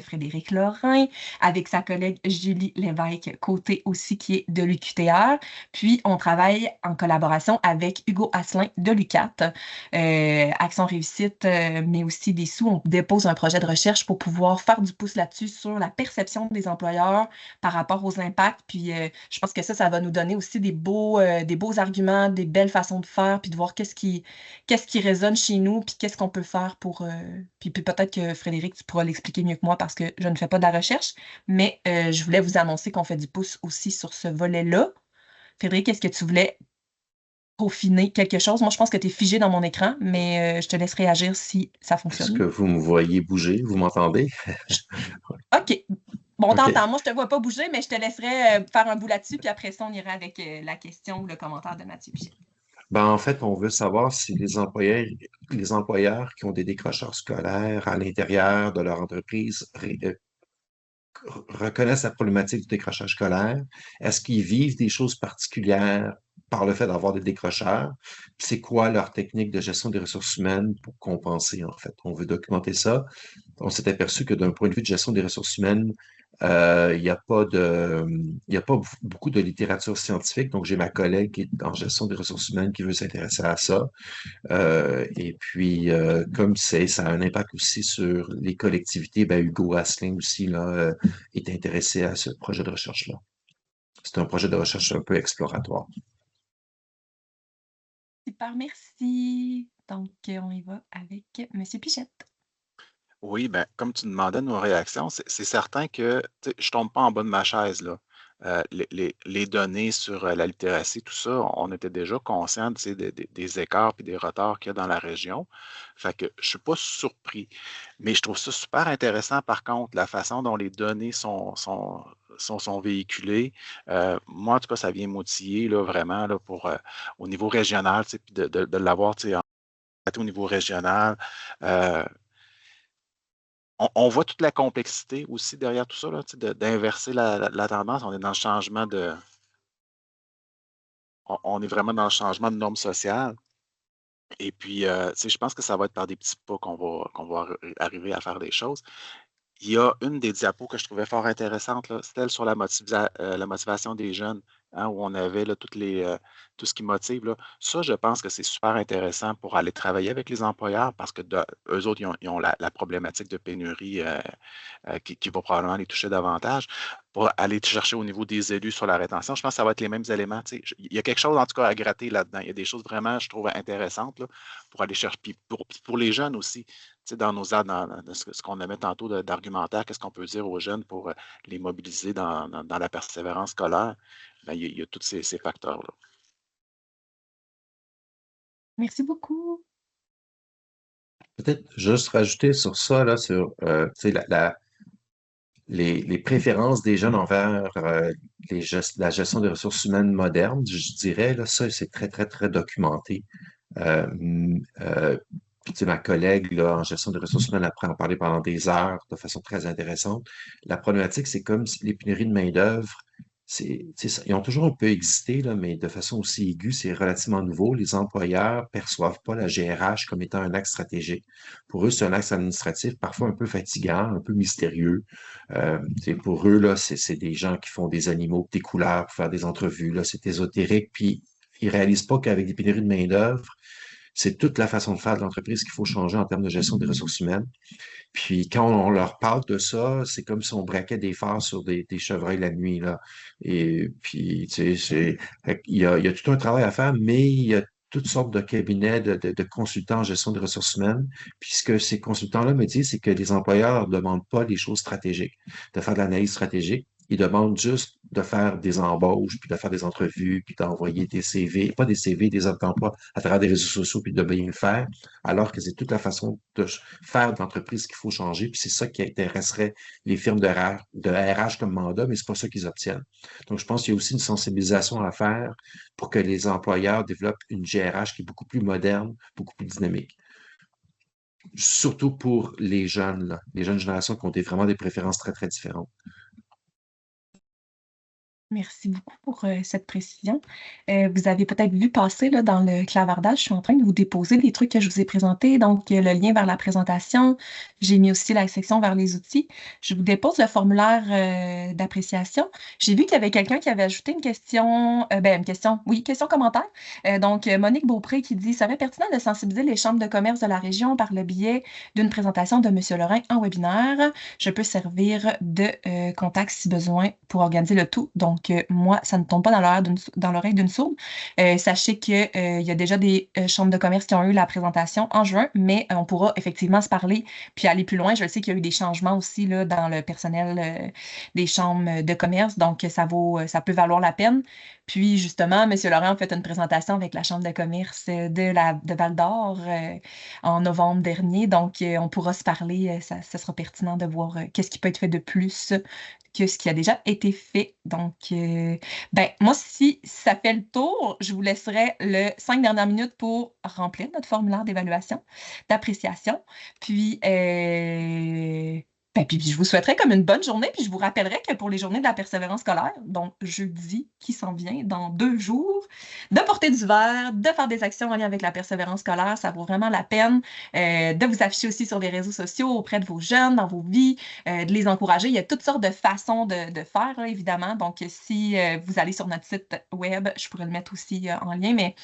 Frédéric Lorrain, avec sa collègue Julie Lévesque-Côté aussi, qui est de l'UQTR. Puis, on travaille en collaboration avec Hugo Asselin de l'UQAT. Action Réussite, mais aussi des sous. On dépose un projet de recherche pour pouvoir faire du pouce là-dessus sur la perception des employeurs par rapport aux impacts. Puis, je pense que ça va nous donner aussi des beaux arguments, des belles façons de faire, puis de voir qu'est-ce qui résonne chez nous, puis qu'est-ce qu'on peut faire pour... puis peut-être que Frédéric, tu pourras l'expliquer mieux que moi parce que je ne fais pas de la recherche, mais je voulais vous annoncer qu'on fait du pouce aussi sur ce volet-là. Frédéric, est-ce que tu voulais peaufiner quelque chose? Moi, je pense que tu es figé dans mon écran, mais je te laisse réagir si ça Est-ce fonctionne. que vous me voyez bouger? Vous m'entendez? OK. Bon, on OK. t'entend. Moi, je te vois pas bouger, mais je te laisserai faire un bout là-dessus, puis après ça, on ira avec la question ou le commentaire de Mathieu Pichette. Ben, en fait, on veut savoir si les employeurs qui ont des décrocheurs scolaires à l'intérieur de leur entreprise reconnaissent la problématique du décrochage scolaire. Est-ce qu'ils vivent des choses particulières par le fait d'avoir des décrocheurs? Puis c'est quoi leur technique de gestion des ressources humaines pour compenser, en fait? On veut documenter ça. On s'est aperçu que d'un point de vue de gestion des ressources humaines, il n'y a pas beaucoup de littérature scientifique. Donc, j'ai ma collègue qui est en gestion des ressources humaines qui veut s'intéresser à ça. Et puis, comme ça a un impact aussi sur les collectivités, ben Hugo Asselin aussi là, est intéressé à ce projet de recherche-là. C'est un projet de recherche un peu exploratoire. Super, merci. Donc, on y va avec M. Pichette. Oui, ben, comme tu demandais nos réactions, c'est certain que je ne tombe pas en bas de ma chaise, là. Les données sur la littératie, tout ça, on était déjà conscient des écarts et des retards qu'il y a dans la région. Fait que je ne suis pas surpris. Mais je trouve ça super intéressant, par contre, la façon dont les données sont véhiculées. Moi, en tout cas, ça vient m'outiller là, vraiment là, au niveau régional, puis de l'avoir au niveau régional. On voit toute la complexité aussi derrière tout ça, là, d'inverser la tendance. On est dans le changement on est vraiment dans le changement de normes sociales. Et puis, je pense que ça va être par des petits pas qu'on va arriver à faire des choses. Il y a une des diapos que je trouvais fort intéressante, là, celle sur la motivation des jeunes, hein, où on avait là, tout ce qui motive. Là. Ça, je pense que c'est super intéressant pour aller travailler avec les employeurs parce que eux autres, ils ont la problématique de pénurie qui va probablement les toucher davantage. Pour aller chercher au niveau des élus sur la rétention, je pense que ça va être les mêmes éléments. Il y a quelque chose, en tout cas, à gratter là-dedans. Il y a des choses vraiment, je trouve, intéressantes là, pour aller chercher. Puis pour les jeunes aussi, dans ce qu'on aimait tantôt d'argumentaire, qu'est-ce qu'on peut dire aux jeunes pour les mobiliser dans la persévérance scolaire? Bien, il y a tous ces facteurs-là. Merci beaucoup. Peut-être juste rajouter sur ça, là, sur les préférences des jeunes envers la gestion des ressources humaines modernes, je dirais, là, ça, c'est très, très, très documenté. Puis, ma collègue là, en gestion des ressources humaines après en parler pendant des heures de façon très intéressante. La problématique, c'est comme si les pénuries de main-d'œuvre, ils ont toujours un peu existé, là, mais de façon aussi aiguë, c'est relativement nouveau. Les employeurs perçoivent pas la GRH comme étant un axe stratégique. Pour eux, c'est un axe administratif parfois un peu fatigant, un peu mystérieux. Pour eux, là, c'est des gens qui font des animaux, des couleurs pour faire des entrevues. Là, c'est ésotérique. Puis, ils réalisent pas qu'avec des pénuries de main-d'œuvre, c'est toute la façon de faire de l'entreprise qu'il faut changer en termes de gestion des ressources humaines. Puis quand on leur parle de ça, c'est comme si on braquait des phares sur des chevreuils la nuit, là. Et puis, il y a tout un travail à faire, mais il y a toutes sortes de cabinets de consultants en gestion des ressources humaines. Puis ce que ces consultants-là me disent, c'est que les employeurs ne demandent pas des choses stratégiques, de faire de l'analyse stratégique. Ils demandent juste de faire des embauches, puis de faire des entrevues, puis d'envoyer des CV, pas des CV, des offres d'emploi à travers des réseaux sociaux, puis de bien le faire, alors que c'est toute la façon de faire de l'entreprise qu'il faut changer, puis c'est ça qui intéresserait les firmes de RH comme mandat, mais c'est pas ça qu'ils obtiennent. Donc, je pense qu'il y a aussi une sensibilisation à faire pour que les employeurs développent une GRH qui est beaucoup plus moderne, beaucoup plus dynamique. Surtout pour les jeunes, là, les jeunes générations qui ont vraiment des préférences très, très différentes. Merci beaucoup pour cette précision. Vous avez peut-être vu passer là, dans le clavardage, je suis en train de vous déposer les trucs que je vous ai présentés. Donc, le lien vers la présentation. J'ai mis aussi la section vers les outils. Je vous dépose le formulaire d'appréciation. J'ai vu qu'il y avait quelqu'un qui avait ajouté une question, oui, question-commentaire. Donc, Monique Beaupré qui dit, serait pertinent de sensibiliser les chambres de commerce de la région par le biais d'une présentation de M. Lorrain en webinaire. Je peux servir de contact si besoin pour organiser le tout. Donc, moi, ça ne tombe pas dans l'oreille d'une sourde. Sachez qu'il y a déjà des chambres de commerce qui ont eu la présentation en juin, mais on pourra effectivement se parler puis aller plus loin. Je sais qu'il y a eu des changements aussi là, dans le personnel des chambres de commerce, donc ça peut valoir la peine. Puis justement, M. Laurent a fait une présentation avec la Chambre de commerce de Val-d'Or en novembre dernier. Donc, on pourra se parler. Ça sera pertinent de voir qu'est-ce qui peut être fait de plus que ce qui a déjà été fait. Donc, moi, si ça fait le tour, je vous laisserai le 5 dernières minutes pour remplir notre formulaire d'évaluation, d'appréciation. Puis, puis je vous souhaiterais comme une bonne journée, puis je vous rappellerai que pour les journées de la persévérance scolaire, donc jeudi qui s'en vient dans 2 jours, de porter du verre, de faire des actions en lien avec la persévérance scolaire, ça vaut vraiment la peine. De vous afficher aussi sur les réseaux sociaux auprès de vos jeunes, dans vos vies, de les encourager. Il y a toutes sortes de façons de faire, là, évidemment. Donc, si vous allez sur notre site web, je pourrais le mettre aussi en lien, mais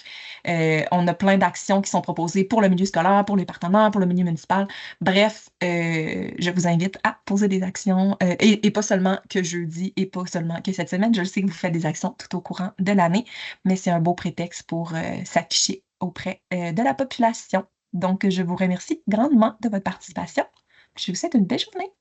on a plein d'actions qui sont proposées pour le milieu scolaire, pour les partenaires, pour le milieu municipal. Bref, je vous invite à poser des actions et pas seulement que jeudi et pas seulement que cette semaine. Je le sais que vous faites des actions tout au courant de l'année, mais c'est un beau prétexte pour s'afficher auprès de la population. Donc, je vous remercie grandement de votre participation. Je vous souhaite une belle journée.